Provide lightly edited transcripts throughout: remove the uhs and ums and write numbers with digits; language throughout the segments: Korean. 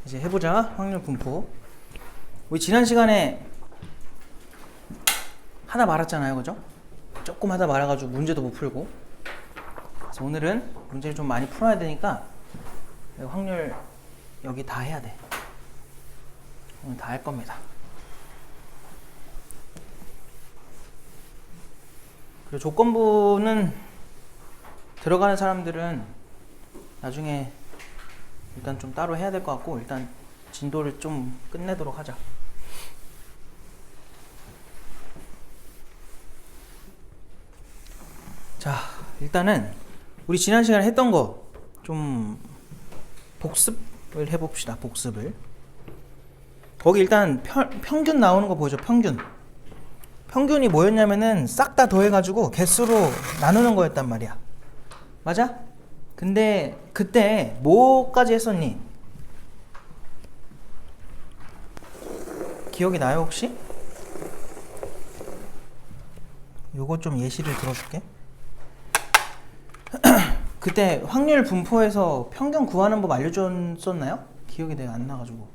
이제 해보자. 확률 분포. 우리 지난 시간에 하다 말았잖아요, 그죠? 조금 하다 말아가지고 문제도 못 풀고. 그래서 오늘은 문제를 좀 많이 풀어야 되니까 확률 여기 다 해야 돼. 오늘 다 할 겁니다. 그리고 조건부는 들어가는 사람들은 나중에 일단 좀 따로 해야 될 것 같고, 일단 진도를 좀 끝내도록 하자. 자, 일단은 우리 지난 시간에 했던 거 좀 복습을 해봅시다. 복습을. 거기 일단 평균 나오는 거 보이죠? 평균이 뭐였냐면은 싹 다 더해가지고 개수로 나누는 거였단 말이야. 맞아? 근데 그때 뭐까지 했었니? 기억이 나요 혹시? 요거 좀 예시를 들어줄게. 그때 확률 분포에서 평균 구하는 법 알려줬었나요? 기억이 내가 안 나가지고.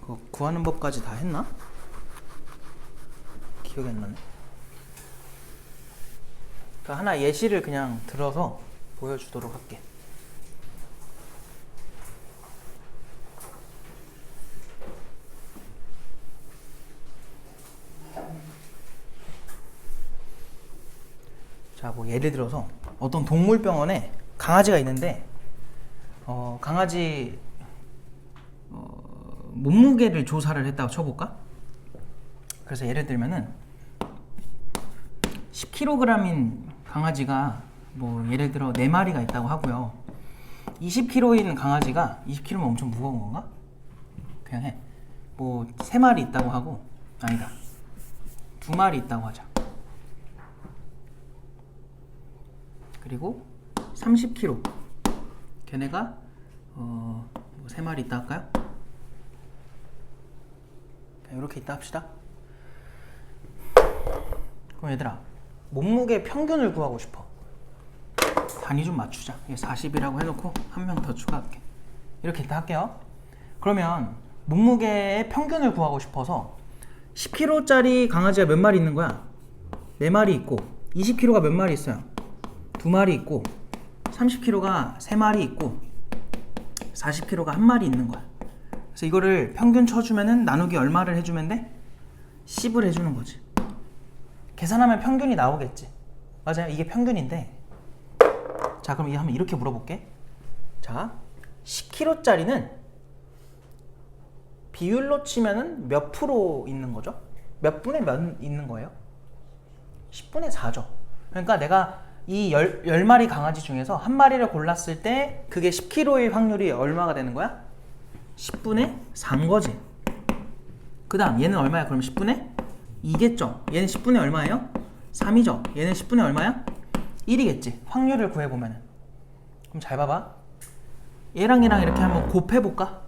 그 구하는 법까지 다 했나? 기억이 안 나네. 그러니까 하나 예시를 그냥 들어서 보여주도록 할게. 자, 뭐 예를 들어서 어떤 동물병원에 강아지가 있는데 강아지 몸무게를 조사를 했다고 쳐볼까? 그래서 예를 들면은 10kg인 강아지가 뭐 예를 들어 4마리가 있다고 하고요. 20kg인 강아지가 20kg면 엄청 무거운 건가? 그냥 해. 뭐 3마리 있다고 하고, 아니다, 2마리 있다고 하자. 그리고 30kg 걔네가 뭐 3마리 있다 할까요? 이렇게 있다 합시다. 그럼 얘들아, 몸무게 평균을 구하고 싶어. 단위 좀 맞추자. 40이라고 해놓고 한 명 더 추가할게. 이렇게 있다 할게요. 그러면 몸무게의 평균을 구하고 싶어서 10kg짜리 강아지가 몇 마리 있는 거야? 4마리 있고, 20kg가 몇 마리 있어요? 2마리 있고, 30kg가 3마리 있고, 40kg가 1마리 있는 거야. 그래서 이거를 평균 쳐주면은 나누기 얼마를 해주면 돼? 10을 해주는 거지. 계산하면 평균이 나오겠지. 맞아요. 이게 평균인데. 자, 그럼 한번 이렇게 물어볼게. 자, 10kg짜리는 비율로 치면은 몇 프로 있는 거죠? 몇 분의 몇 있는 거예요? 10분의 4죠. 그러니까 내가 이 10마리 강아지 중에서 한 마리를 골랐을 때 그게 10kg의 확률이 얼마가 되는 거야? 10분의 4인 거지. 그 다음 얘는 얼마야? 그럼 10분의 2겠죠. 얘는 10분의 얼마예요? 3이죠. 얘는 10분의 얼마야? 1이겠지. 확률을 구해보면은. 그럼 잘 봐봐. 얘랑 얘랑 이렇게 한번 곱해볼까?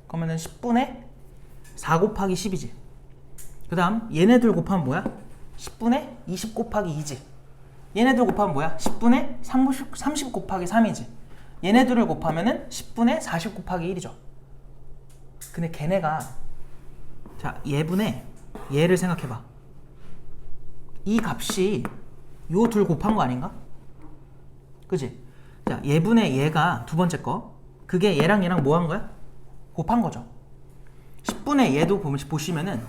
그러면은 10분의 4 곱하기 10이지. 그 다음 얘네들 곱하면 뭐야? 10분의 20 곱하기 2지. 얘네들 곱하면 뭐야? 10분의 30 곱하기 3이지. 얘네들을 곱하면은 10분의 40 곱하기 1이죠. 근데 걔네가, 자, 얘를 생각해봐. 이 값이 요 둘 곱한 거 아닌가? 그지? 자, 얘분의 얘가 두 번째 거, 그게 얘랑 얘랑 뭐 한 거야? 곱한 거죠. 10분의 얘도 보시면은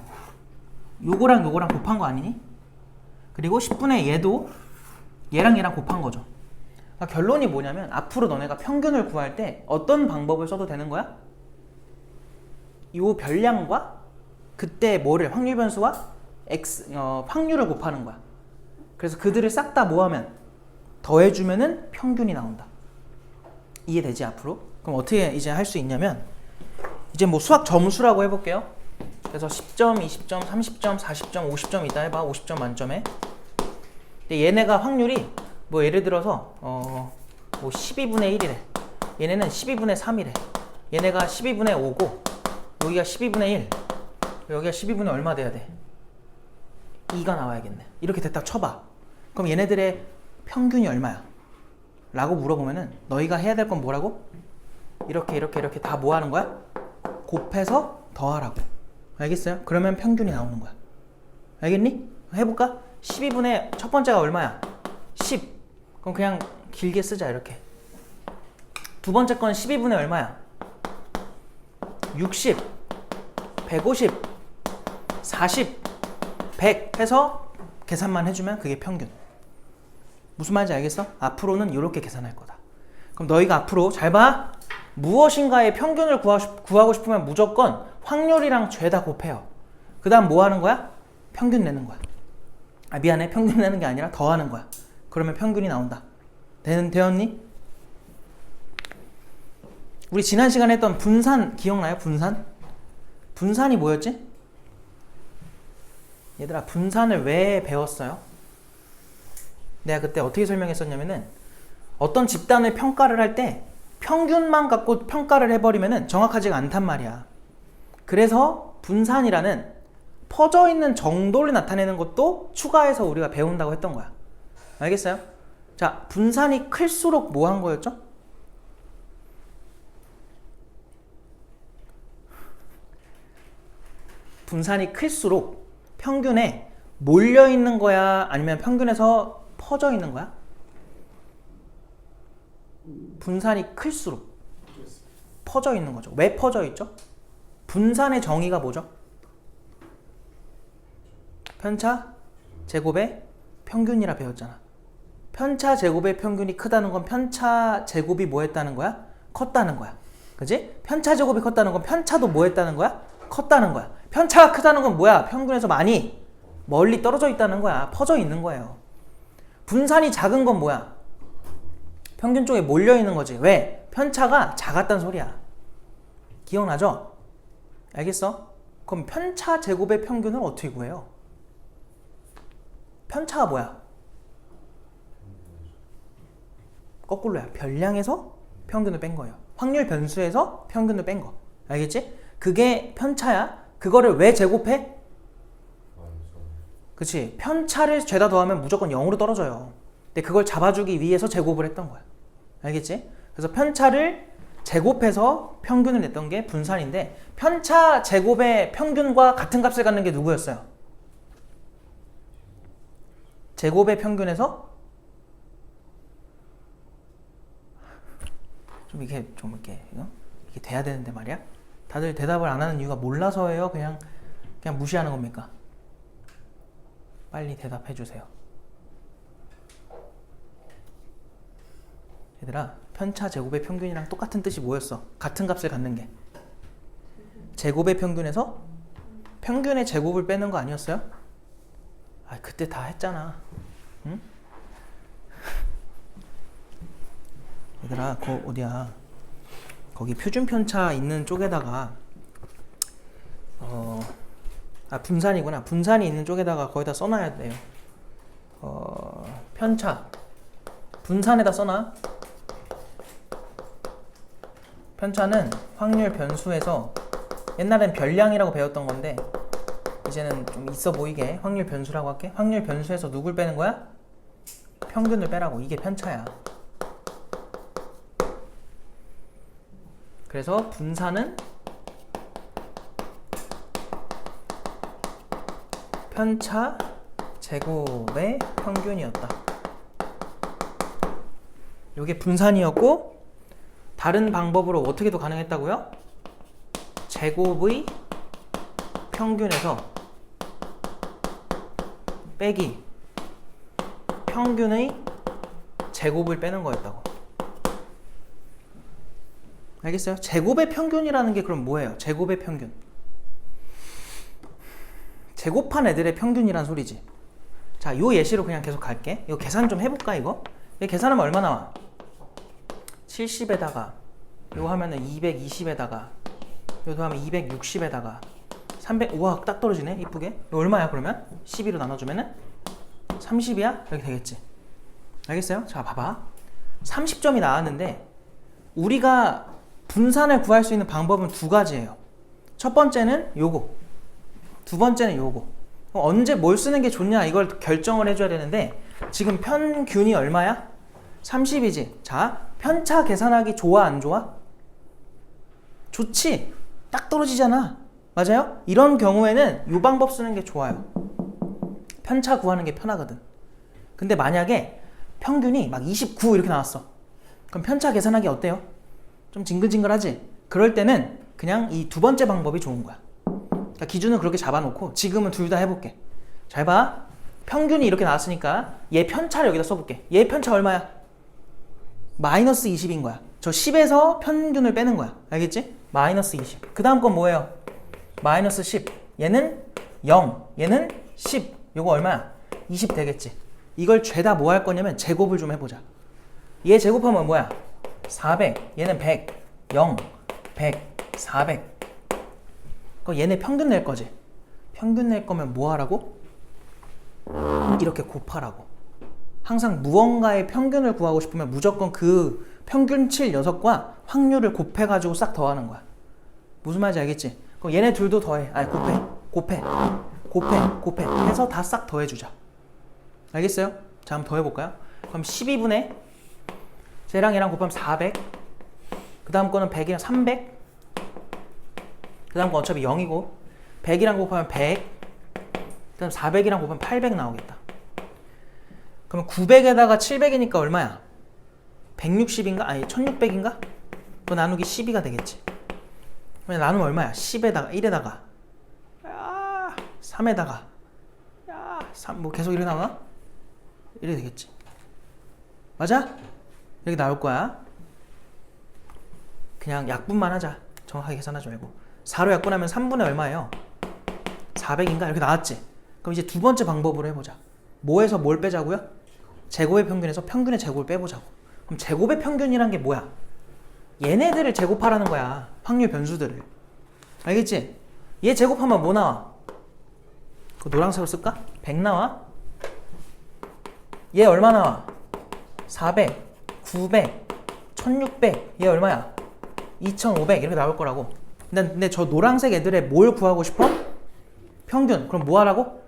요거랑 요거랑 곱한 거 아니니? 그리고 10분의 얘도 얘랑 얘랑 곱한 거죠. 그러니까 결론이 뭐냐면 앞으로 너네가 평균을 구할 때 어떤 방법을 써도 되는 거야? 요 별량과 그때 뭐를, 확률 변수와 확률을 곱하는 거야. 그래서 그들을 싹 다 모으면 더해주면은 평균이 나온다. 이해되지 앞으로? 그럼 어떻게 이제 할 수 있냐면, 이제 뭐 수학 점수라고 해볼게요. 그래서 10점, 20점, 30점, 40점, 50점 이따 해봐. 50점 만점에. 근데 얘네가 확률이 뭐 예를 들어서 뭐 12분의 1이래. 얘네는 12분의 3이래. 얘네가 12분의 5고 여기가 12분의 1, 여기가 12분의 얼마 돼야 돼? 2가 나와야겠네. 이렇게 됐다 쳐봐. 그럼 얘네들의 평균이 얼마야? 라고 물어보면은 너희가 해야 될 건 뭐라고? 이렇게 다 뭐 하는 거야? 곱해서 더하라고. 알겠어요? 그러면 평균이 나오는 거야. 알겠니? 해볼까? 12분의 첫 번째가 얼마야? 10. 그럼 그냥 길게 쓰자 이렇게. 두 번째 건 12분의 얼마야? 60, 150, 40, 100 해서 계산만 해주면 그게 평균. 무슨 말인지 알겠어? 앞으로는 이렇게 계산할 거다. 그럼 너희가 앞으로 잘 봐. 무엇인가의 평균을 구하고 싶으면 무조건 확률이랑 죄다 곱해요. 그 다음 뭐 하는 거야? 평균 내는 거야. 아 미안해, 평균 내는 게 아니라 더하는 거야. 그러면 평균이 나온다. 되었니? 우리 지난 시간에 했던 분산 기억나요? 분산이 뭐였지? 얘들아 분산을 왜 배웠어요? 내가 그때 어떻게 설명했었냐면은 어떤 집단을 평가를 할 때 평균만 갖고 평가를 해버리면은 정확하지가 않단 말이야. 그래서 분산이라는 퍼져 있는 정도를 나타내는 것도 추가해서 우리가 배운다고 했던 거야. 알겠어요? 자, 분산이 클수록 뭐 한 거였죠? 분산이 클수록 평균에 몰려 있는 거야? 아니면 평균에서 퍼져 있는 거야? 분산이 클수록 퍼져 있는 거죠. 왜 퍼져 있죠? 분산의 정의가 뭐죠? 편차 제곱의 평균이라 배웠잖아. 편차 제곱의 평균이 크다는 건 편차 제곱이 뭐 했다는 거야? 컸다는 거야. 그지? 편차 제곱이 컸다는 건 편차도 뭐 했다는 거야? 컸다는 거야. 편차가 크다는 건 뭐야? 평균에서 많이 멀리 떨어져 있다는 거야. 퍼져 있는 거예요. 분산이 작은 건 뭐야? 평균 쪽에 몰려 있는 거지. 왜? 편차가 작았단 소리야. 기억나죠? 알겠어? 그럼 편차 제곱의 평균을 어떻게 구해요? 편차가 뭐야? 거꾸로야. 별량에서 평균을 뺀 거예요. 확률 변수에서 평균을 뺀 거. 알겠지? 그게 편차야. 그거를 왜 제곱해? 그치? 편차를 죄다 더하면 무조건 0으로 떨어져요. 근데 그걸 잡아주기 위해서 제곱을 했던 거야. 알겠지? 그래서 편차를 제곱해서 평균을 냈던 게 분산인데 편차 제곱의 평균과 같은 값을 갖는 게 누구였어요? 제곱의 평균에서 이렇게 돼야 되는데 말이야. 다들 대답을 안 하는 이유가 몰라서예요? 그냥 무시하는 겁니까? 빨리 대답해 주세요. 얘들아, 편차 제곱의 평균이랑 똑같은 뜻이 뭐였어? 같은 값을 갖는 게. 제곱의 평균에서 평균의 제곱을 빼는 거 아니었어요? 아, 그때 다 했잖아. 응? 얘들아, 어디야? 거기 표준 편차 있는 쪽에다가 분산이구나. 분산이 있는 쪽에다가 거기다 써놔야 돼요. 편차 분산에다 써놔. 편차는 확률 변수에서 옛날엔 별량이라고 배웠던 건데 이제는 좀 있어 보이게 확률 변수라고 할게. 확률 변수에서 누굴 빼는 거야? 평균을 빼라고. 이게 편차야. 그래서 분산은 편차 제곱의 평균이었다. 이게 분산이었고 다른 방법으로 어떻게도 가능했다고요? 제곱의 평균에서 빼기 평균의 제곱을 빼는 거였다고. 알겠어요? 제곱의 평균이라는 게 그럼 뭐예요? 제곱의 평균. 제곱한 애들의 평균이란 소리지. 자, 요 예시로 그냥 계속 갈게. 이거 계산 좀 해볼까, 이거? 이거 계산하면 얼마 나와? 70에다가 이거 하면은 220에다가 이거 하면 260에다가 300. 우와, 딱 떨어지네. 이쁘게. 이거 얼마야 그러면? 12로 나눠주면은 30이야? 이렇게 되겠지. 알겠어요? 자, 봐봐. 30점이 나왔는데 우리가 분산을 구할 수 있는 방법은 두 가지예요. 첫 번째는 요거, 두 번째는 요거. 언제 뭘 쓰는 게 좋냐 이걸 결정을 해줘야 되는데 지금 평균이 얼마야? 30이지. 자, 편차 계산하기 좋아 안 좋아? 좋지. 딱 떨어지잖아. 맞아요? 이런 경우에는 이 방법 쓰는 게 좋아요. 편차 구하는 게 편하거든. 근데 만약에 평균이 막 29 이렇게 나왔어. 그럼 편차 계산하기 어때요? 좀 징글징글하지? 그럴 때는 그냥 이 두 번째 방법이 좋은 거야. 그러니까 기준을 그렇게 잡아놓고 지금은 둘 다 해볼게. 잘 봐. 평균이 이렇게 나왔으니까 얘 편차를 여기다 써볼게. 얘 편차 얼마야? 마이너스 20인 거야. 저 10에서 평균을 빼는 거야. 알겠지? 마이너스 20. 그 다음 건 뭐예요? 마이너스 10. 얘는 0. 얘는 10. 요거 얼마야? 20 되겠지. 이걸 죄다 뭐 할 거냐면 제곱을 좀 해보자. 얘 제곱하면 뭐야? 400. 얘는 100. 0. 100. 400. 그럼 얘네 평균 낼 거지. 평균 낼 거면 뭐 하라고? 이렇게 곱하라고. 항상 무언가의 평균을 구하고 싶으면 무조건 그 평균치 녀석과 확률을 곱해가지고 싹 더하는 거야. 무슨 말인지 알겠지? 그럼 얘네 둘도 더해. 아니 곱해 해서 다 싹 더해주자. 알겠어요? 자, 한번 더해볼까요? 그럼 12분의 쟤랑 얘랑 곱하면 400. 그 다음 거는 100이랑 300. 그 다음 건 어차피 0이고 100이랑 곱하면 100. 그 다음 400이랑 곱하면 800 나오겠다. 그러면 900에다가 700이니까 얼마야? 160인가? 아니 1600인가? 그거 나누기 12가 되겠지. 그러면 나누면 얼마야? 10에다가 1에다가 3에다가 3, 뭐 계속 이래 나와? 이래 되겠지. 맞아? 이렇게 나올 거야. 그냥 약분만 하자. 정확하게 계산하지 말고. 4로 약분하면 3분의 얼마예요? 400인가? 이렇게 나왔지? 그럼 이제 두 번째 방법으로 해보자. 뭐에서 뭘 빼자고요? 제곱의 평균에서 평균의 제곱을 빼보자고. 그럼 제곱의 평균이란 게 뭐야? 얘네들을 제곱하라는 거야. 확률 변수들을. 알겠지? 얘 제곱하면 뭐 나와? 그 노란색으로 쓸까? 100 나와? 얘 얼마 나와? 400, 900, 1600. 얘 얼마야? 2500 이렇게 나올 거라고. 근데 저 노란색 애들의 뭘 구하고 싶어? 평균. 그럼 뭐 하라고?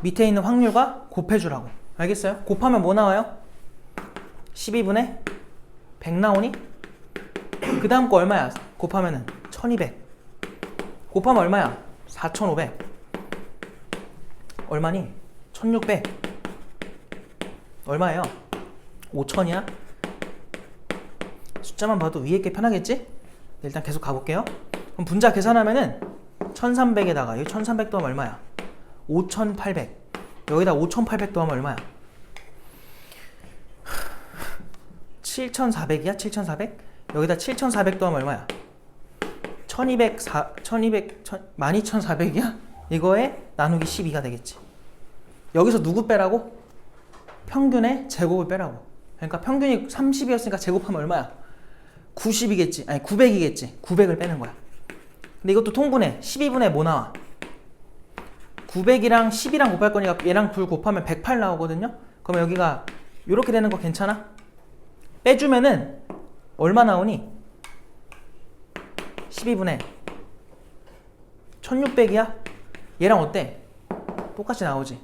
밑에 있는 확률과 곱해주라고. 알겠어요? 곱하면 뭐 나와요? 12분의 100 나오니? 그 다음 거 얼마야? 곱하면은 1200. 곱하면 얼마야? 4500. 얼마니? 1600. 얼마예요? 5000이야? 숫자만 봐도 위에 게 편하겠지? 일단 계속 가볼게요. 그럼 분자 계산하면은 1300에다가 여기 1300 더하면 얼마야? 5800. 여기다 5800 더하면 얼마야? 7400이야? 7400? 여기다 7400 더하면 얼마야? 12400이야? 이거에 나누기 12가 되겠지. 여기서 누구 빼라고? 평균의 제곱을 빼라고. 그러니까 평균이 30이었으니까 제곱하면 얼마야? 90이겠지. 아니 900이겠지. 900을 빼는 거야. 근데 이것도 통분해. 12분의 뭐 나와? 900이랑 10이랑 곱할 거니까 얘랑 둘 곱하면 108 나오거든요. 그러면 여기가 이렇게 되는 거 괜찮아? 빼주면은 얼마 나오니? 12분의 1600이야? 얘랑 어때? 똑같이 나오지?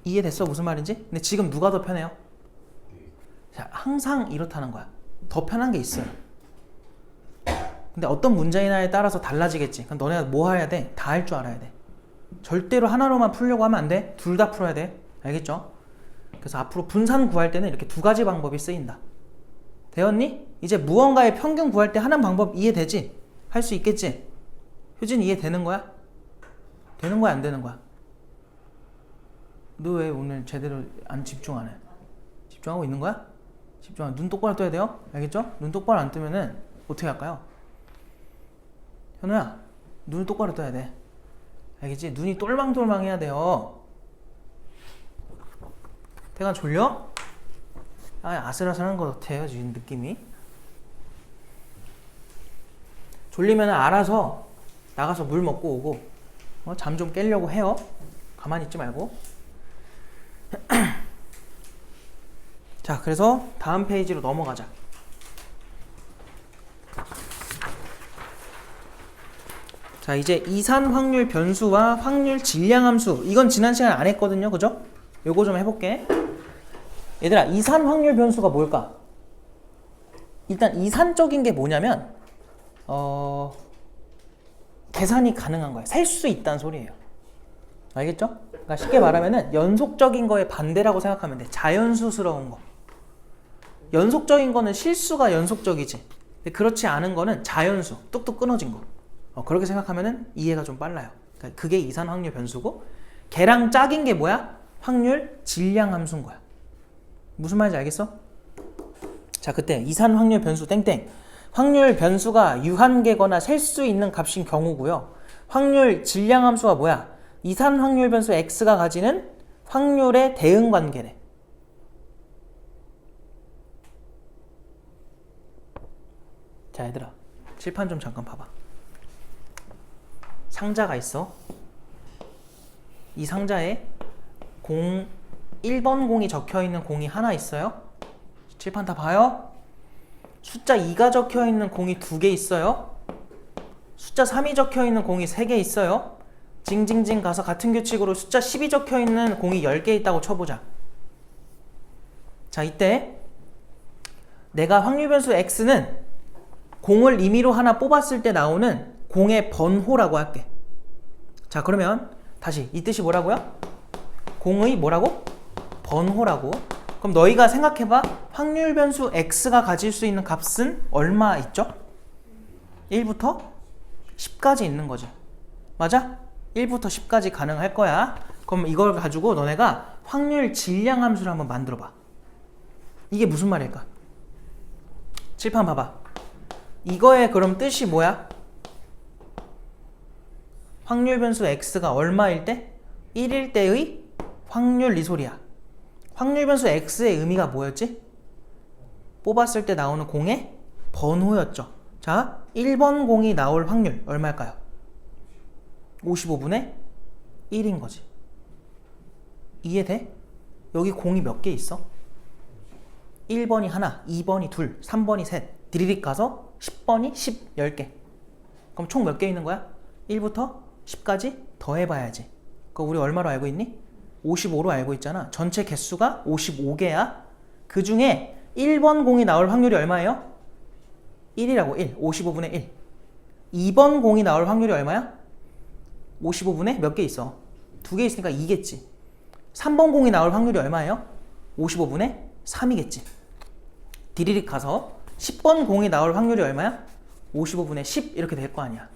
이해됐어? 무슨 말인지? 근데 지금 누가 더 편해요? 자, 항상 이렇다는 거야. 더 편한 게 있어요. 근데 어떤 문제냐에 따라서 달라지겠지. 그럼 너네가 뭐 해야 돼? 다 할 줄 알아야 돼. 절대로 하나로만 풀려고 하면 안 돼. 둘 다 풀어야 돼. 알겠죠? 그래서 앞으로 분산 구할 때는 이렇게 두 가지 방법이 쓰인다. 되었니? 이제 무언가의 평균 구할 때 하는 방법 이해되지? 할 수 있겠지? 효진 이해되는 거야? 되는 거야 안 되는 거야? 너 왜 오늘 제대로 안 집중 안 해? 집중하고 있는 거야? 집중하고 눈 똑바로 떠야 돼요? 알겠죠? 눈 똑바로 안 뜨면은 어떻게 할까요? 현우야, 눈을 똑바로 떠야 돼. 알겠지? 눈이 똘망똘망 해야 돼요. 태가 졸려? 아슬아슬한 것 같아요 지금 느낌이. 졸리면 알아서 나가서 물 먹고 오고 잠 좀 깨려고 해요. 가만히 있지 말고. 자, 그래서 다음 페이지로 넘어가자. 자, 이제 이산 확률 변수와 확률 질량 함수. 이건 지난 시간에 안 했거든요. 그죠? 요거 좀 해볼게. 얘들아, 이산 확률 변수가 뭘까? 일단 이산적인 게 뭐냐면 계산이 가능한 거야. 셀 수 있다는 소리예요. 알겠죠? 그러니까 쉽게 말하면은 연속적인 거의 반대라고 생각하면 돼. 자연수스러운 거. 연속적인 거는 실수가 연속적이지. 근데 그렇지 않은 거는 자연수, 뚝뚝 끊어진 거. 그렇게 생각하면은 이해가 좀 빨라요. 그러니까 그게 이산 확률 변수고, 걔랑 짝인 게 뭐야? 확률 질량 함수인 거야. 무슨 말인지 알겠어? 자, 그때 이산 확률 변수 땡땡. 확률 변수가 유한계거나 셀 수 있는 값인 경우고요. 확률 질량 함수가 뭐야? 이산 확률 변수 x가 가지는 확률의 대응 관계래. 자, 얘들아, 칠판 좀 잠깐 봐봐. 상자가 있어. 이 상자에 1번 공이 적혀있는 공이 하나 있어요. 칠판 다 봐요. 숫자 2가 적혀있는 공이 2개 있어요. 숫자 3이 적혀있는 공이 3개 있어요. 징징징 가서 같은 규칙으로 숫자 10이 적혀있는 공이 10개 있다고 쳐보자. 자, 이때 내가 확률 변수 x는 공을 임의로 하나 뽑았을 때 나오는 공의 번호라고 할게. 자, 그러면 다시 이 뜻이 뭐라고요? 공의 뭐라고? 번호라고. 그럼 너희가 생각해봐. 확률 변수 x가 가질 수 있는 값은 얼마 있죠? 1부터 10까지 있는 거지. 맞아? 1부터 10까지 가능할 거야. 그럼 이걸 가지고 너네가 확률 질량 함수를 한번 만들어 봐. 이게 무슨 말일까? 칠판 봐봐. 이거의 그럼 뜻이 뭐야? 확률 변수 x가 얼마일 때? 1일 때의 확률, 이 소리야. 확률 변수 x의 의미가 뭐였지? 뽑았을 때 나오는 공의 번호였죠. 자, 1번 공이 나올 확률 얼마일까요? 55분의 1인 거지. 이해돼? 여기 공이 몇 개 있어? 1번이 하나, 2번이 둘, 3번이 셋. 디리릭 가서 10번이 10, 10개. 그럼 총 몇 개 있는 거야? 1부터 10까지 더해봐야지. 그거 우리 얼마로 알고 있니? 55로 알고 있잖아. 전체 개수가 55개야. 그 중에 1번 공이 나올 확률이 얼마예요? 1이라고. 1. 55분의 1. 2번 공이 나올 확률이 얼마야? 55분의 몇 개 있어? 2개 있으니까 2겠지. 3번 공이 나올 확률이 얼마예요? 55분의 3이겠지. 디리릭 가서 10번 공이 나올 확률이 얼마야? 55분의 10 이렇게 될 거 아니야.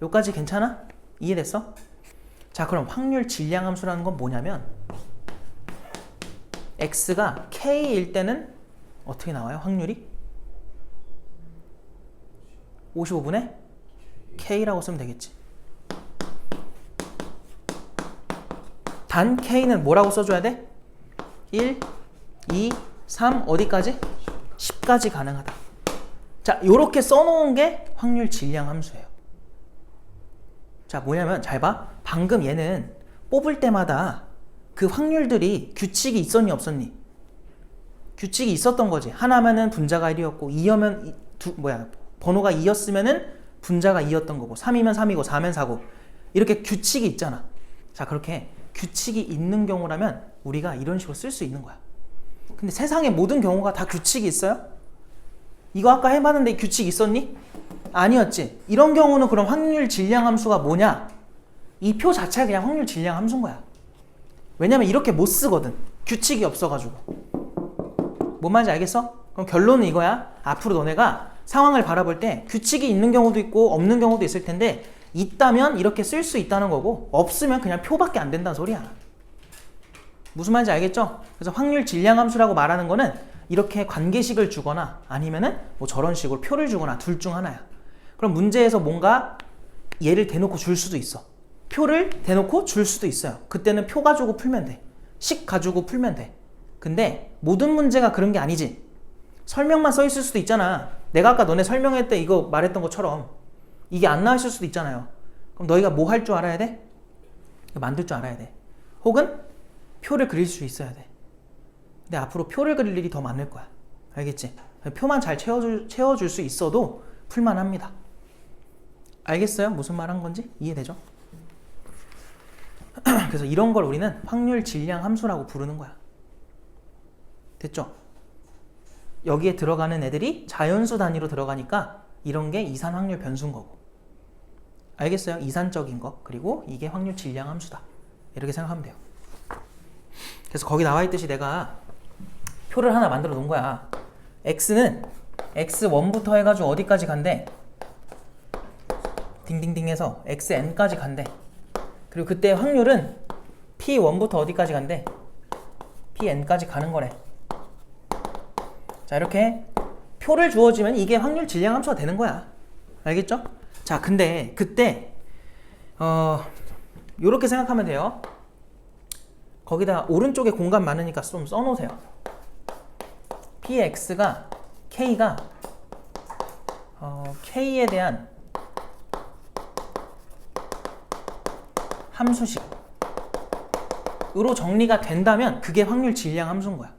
여기까지 괜찮아? 이해됐어? 자, 그럼 확률 질량 함수라는 건 뭐냐면 x가 k일 때는 어떻게 나와요? 확률이? 55분의 k라고 쓰면 되겠지. 단 k는 뭐라고 써줘야 돼? 1, 2, 3 어디까지? 10까지 가능하다. 자, 요렇게 써놓은 게 확률 질량 함수예요. 자, 뭐냐면 잘 봐. 방금 얘는 뽑을 때마다 그 확률들이 규칙이 있었니 없었니? 규칙이 있었던 거지. 하나면은 분자가 1이었고 2면 번호가 2였으면은 분자가 2였던 거고 3이면 3이고 4면 4고 이렇게 규칙이 있잖아. 자, 그렇게 규칙이 있는 경우라면 우리가 이런 식으로 쓸 수 있는 거야. 근데 세상의 모든 경우가 다 규칙이 있어요? 이거 아까 해봤는데 규칙 있었니? 아니었지. 이런 경우는 그럼 확률 질량 함수가 뭐냐? 이 표 자체가 그냥 확률 질량 함수인 거야. 왜냐면 이렇게 못 쓰거든. 규칙이 없어가지고. 뭔 말인지 알겠어? 그럼 결론은 이거야. 앞으로 너네가 상황을 바라볼 때 규칙이 있는 경우도 있고 없는 경우도 있을 텐데 있다면 이렇게 쓸 수 있다는 거고 없으면 그냥 표밖에 안 된다는 소리야. 무슨 말인지 알겠죠? 그래서 확률 질량 함수라고 말하는 거는 이렇게 관계식을 주거나 아니면은 뭐 저런 식으로 표를 주거나 둘 중 하나야. 그럼 문제에서 뭔가 얘를 대놓고 줄 수도 있어. 표를 대놓고 줄 수도 있어요. 그때는 표 가지고 풀면 돼. 식 가지고 풀면 돼. 근데 모든 문제가 그런 게 아니지. 설명만 써 있을 수도 있잖아. 내가 아까 너네 설명할 때 이거 말했던 것처럼 이게 안 나와 있을 수도 있잖아요. 그럼 너희가 뭐 할 줄 알아야 돼? 만들 줄 알아야 돼. 혹은 표를 그릴 수 있어야 돼. 근데 앞으로 표를 그릴 일이 더 많을 거야. 알겠지? 표만 잘 채워줄 수 있어도 풀만합니다. 알겠어요? 무슨 말 한 건지? 이해되죠? 그래서 이런 걸 우리는 확률 질량 함수라고 부르는 거야. 됐죠? 여기에 들어가는 애들이 자연수 단위로 들어가니까 이런 게 이산 확률 변수인 거고. 알겠어요? 이산적인 거. 그리고 이게 확률 질량 함수다. 이렇게 생각하면 돼요. 그래서 거기 나와 있듯이 내가 표를 하나 만들어 놓은 거야. x는 x1부터 해가지고 어디까지 간대? 딩딩딩 해서 xn까지 간대. 그리고 그때 확률은 p1부터 어디까지 간대? pn까지 가는 거래. 자, 이렇게 표를 주어지면 이게 확률 질량 함수가 되는 거야. 알겠죠? 자, 근데 그때 요렇게 생각하면 돼요. 거기다 오른쪽에 공간 많으니까 좀 써놓으세요. px가 k가 k에 대한 함수식으로 정리가 된다면 그게 확률 질량 함수인 거야.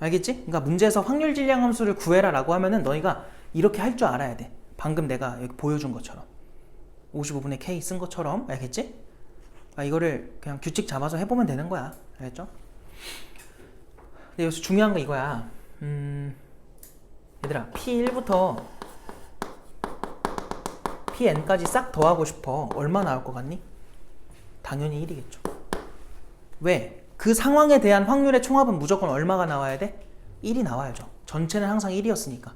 알겠지? 그러니까 문제에서 확률 질량 함수를 구해라 라고 하면은 너희가 이렇게 할 줄 알아야 돼. 방금 내가 여기 보여준 것처럼 55분의 k 쓴 것처럼. 알겠지? 그러니까 이거를 그냥 규칙 잡아서 해보면 되는 거야. 알겠죠? 근데 여기서 중요한 거 이거야. 얘들아, p1부터 pn까지 싹 더하고 싶어. 얼마 나올 것 같니? 당연히 1이겠죠. 왜? 그 상황에 대한 확률의 총합은 무조건 얼마가 나와야 돼? 1이 나와야죠. 전체는 항상 1이었으니까.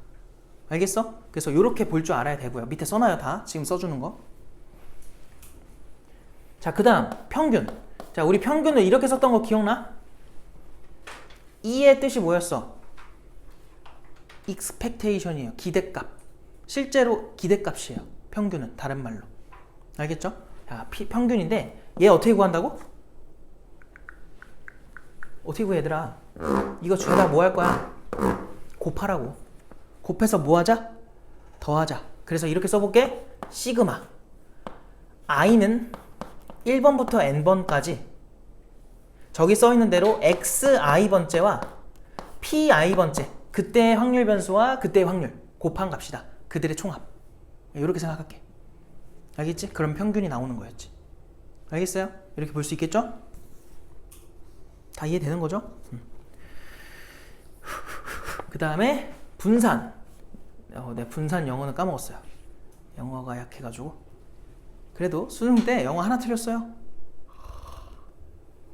알겠어? 그래서 이렇게 볼 줄 알아야 되고요. 밑에 써놔요. 다 지금 써주는 거. 자, 그 다음 평균. 자, 우리 평균을 이렇게 썼던 거 기억나? 2의 뜻이 뭐였어? expectation이에요. 기대값. 실제로 기대값이에요. 평균은 다른 말로. 알겠죠? 자, 평균인데 얘 어떻게 구한다고? 어떻게 구해 얘들아? 이거 죄다 뭐 할 거야? 곱하라고. 곱해서 뭐 하자? 더하자. 그래서 이렇게 써볼게. 시그마 i는 1번부터 n번까지 저기 써있는 대로 xi번째와 pi번째 그때의 확률 변수와 그때의 확률 곱한 값이다. 그들의 총합. 이렇게 생각할게. 알겠지? 그럼 평균이 나오는 거였지. 알겠어요? 이렇게 볼 수 있겠죠? 다 이해되는 거죠? 그 다음에 분산. 내 분산 영어는 까먹었어요. 영어가 약해가지고. 그래도 수능 때 영어 하나 틀렸어요.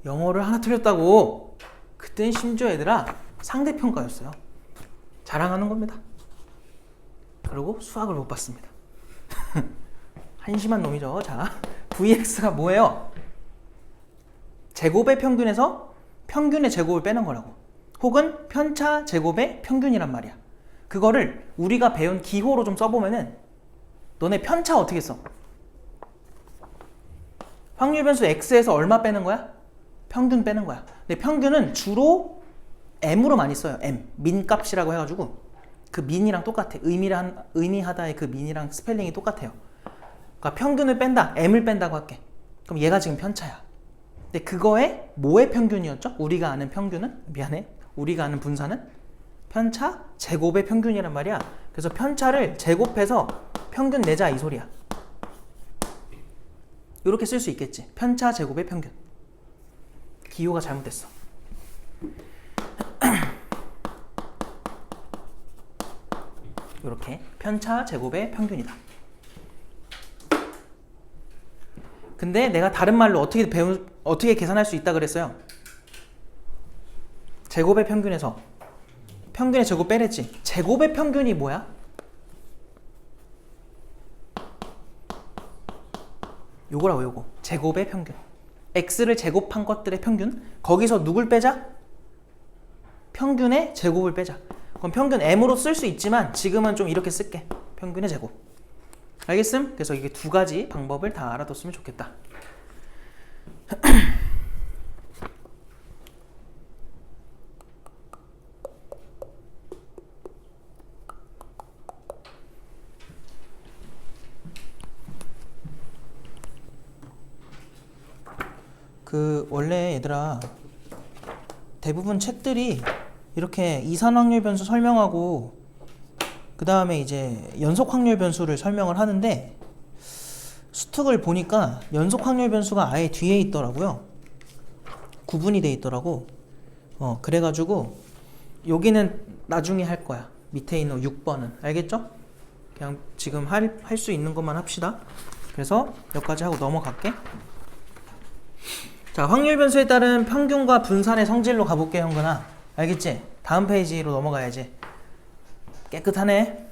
영어를 하나 틀렸다고. 그땐 심지어 얘들아 상대평가였어요. 자랑하는 겁니다. 그리고 수학을 못 봤습니다. 한심한 놈이죠. 자, vx가 뭐예요? 제곱의 평균에서 평균의 제곱을 빼는 거라고. 혹은 편차 제곱의 평균이란 말이야. 그거를 우리가 배운 기호로 좀 써보면은 너네 편차 어떻게 써? 확률 변수 x에서 얼마 빼는 거야? 평균 빼는 거야. 근데 평균은 주로 m으로 많이 써요. m. 민값이라고 해가지고 그 민이랑 똑같아. 의미하다의 그 민이랑 스펠링이 똑같아요. 그러니까 평균을 뺀다. m을 뺀다고 할게. 그럼 얘가 지금 편차야. 근데 그거에 뭐의 평균이었죠? 우리가 아는 평균은? 미안해. 우리가 아는 분산은? 편차 제곱의 평균이란 말이야. 그래서 편차를 제곱해서 평균 내자 이 소리야. 이렇게 쓸 수 있겠지. 편차 제곱의 평균. 기호가 잘못됐어. 이렇게 편차 제곱의 평균이다. 근데 내가 다른 말로 어떻게 계산할 수 있다 그랬어요? 제곱의 평균에서 평균의 제곱 빼랬지. 제곱의 평균이 뭐야? 요거라고 요거. 제곱의 평균. x를 제곱한 것들의 평균. 거기서 누굴 빼자? 평균의 제곱을 빼자. 그럼 평균 m으로 쓸 수 있지만 지금은 좀 이렇게 쓸게. 평균의 제곱. 알겠음? 그래서 이게 두 가지 방법을 다 알아뒀으면 좋겠다. 원래 얘들아 대부분 책들이 이렇게 이산 확률 변수 설명하고 그 다음에 이제 연속 확률 변수를 설명을 하는데 수특을 보니까 연속 확률 변수가 아예 뒤에 있더라고요. 구분이 돼 있더라고. 그래가지고 여기는 나중에 할 거야. 밑에 있는 6번은. 알겠죠? 그냥 지금 할 수 있는 것만 합시다. 그래서 여기까지 하고 넘어갈게. 자, 확률 변수에 따른 평균과 분산의 성질로 가볼게, 형근아. 알겠지? 다음 페이지로 넘어가야지. 깨끗하네.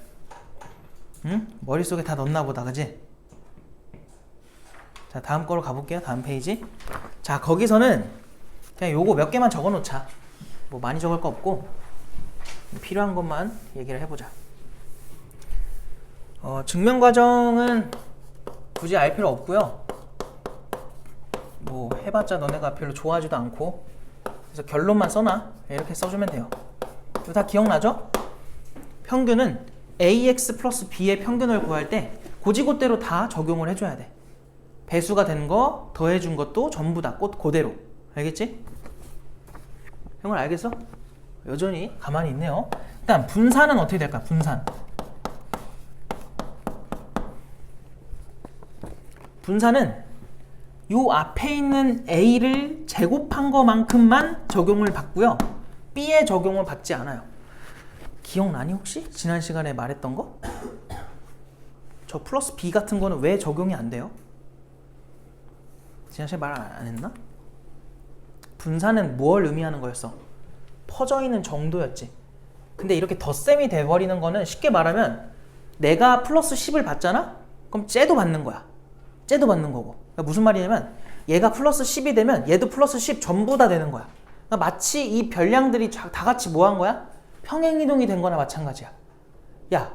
응? 머릿속에 다 넣었나 보다, 그지? 자, 다음 거로 가볼게요. 다음 페이지. 자, 거기서는 그냥 요거 몇 개만 적어 놓자. 뭐 많이 적을 거 없고 필요한 것만 얘기를 해보자. 증명 과정은 굳이 알 필요 없고요. 뭐 해봤자 너네가 별로 좋아하지도 않고, 그래서 결론만 써놔. 이렇게 써주면 돼요. 이거 다 기억나죠? 평균은 ax 플러스 b의 평균을 구할 때 고지고대로 다 적용을 해줘야 돼. 배수가 된 거 더해준 것도 전부 다 그대로. 알겠지? 형을 알겠어? 여전히 가만히 있네요. 일단 분산은 어떻게 될까? 분산은 요 앞에 있는 a를 제곱한 거만큼만 적용을 받고요. b에 적용을 받지 않아요. 기억나니 혹시? 지난 시간에 말했던 거? 저 플러스 b 같은 거는 왜 적용이 안 돼요? 지난 시간에 말 안 했나? 분산은 뭘 의미하는 거였어? 퍼져 있는 정도였지. 근데 이렇게 덧셈이 돼버리는 거는 쉽게 말하면 내가 플러스 10을 받잖아? 그럼 쟤도 받는 거야. 쟤도 받는 거고. 그러니까 무슨 말이냐면 얘가 플러스 10이 되면 얘도 플러스 10 전부 다 되는 거야. 그러니까 마치 이 별량들이 다 같이 뭐 한 거야? 평행이동이 된 거나 마찬가지야. 야,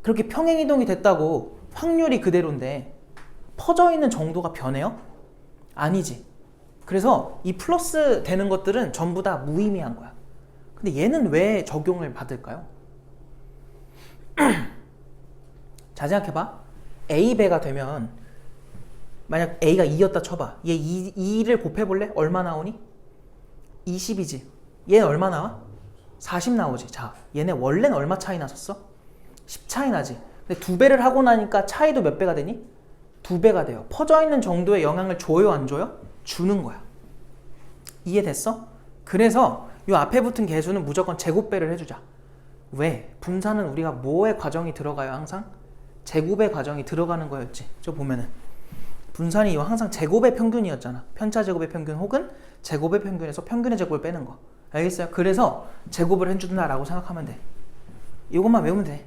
그렇게 평행이동이 됐다고 확률이 그대로인데 퍼져 있는 정도가 변해요? 아니지. 그래서 이 플러스 되는 것들은 전부 다 무의미한 거야. 근데 얘는 왜 적용을 받을까요? 자, 생각해봐. A배가 되면 만약 A가 2였다 쳐봐. 얘 2를 곱해볼래? 얼마 나오니? 20이지. 얘는 얼마 나와? 40 나오지. 자, 얘네 원래는 얼마 차이 났었어? 10 차이 나지. 근데 2배를 하고 나니까 차이도 몇 배가 되니? 2배가 돼요. 퍼져 있는 정도의 영향을 줘요, 안 줘요? 주는 거야. 이해됐어? 그래서 이 앞에 붙은 계수는 무조건 제곱배를 해주자. 왜? 분산은 우리가 뭐의 과정이 들어가요? 항상? 제곱의 과정이 들어가는 거였지. 저 보면은 분산이 항상 제곱의 평균이었잖아. 편차 제곱의 평균 혹은 제곱의 평균에서 평균의 제곱을 빼는 거. 알겠어요? 그래서 제곱을 해준다라고 생각하면 돼. 이것만 외우면 돼.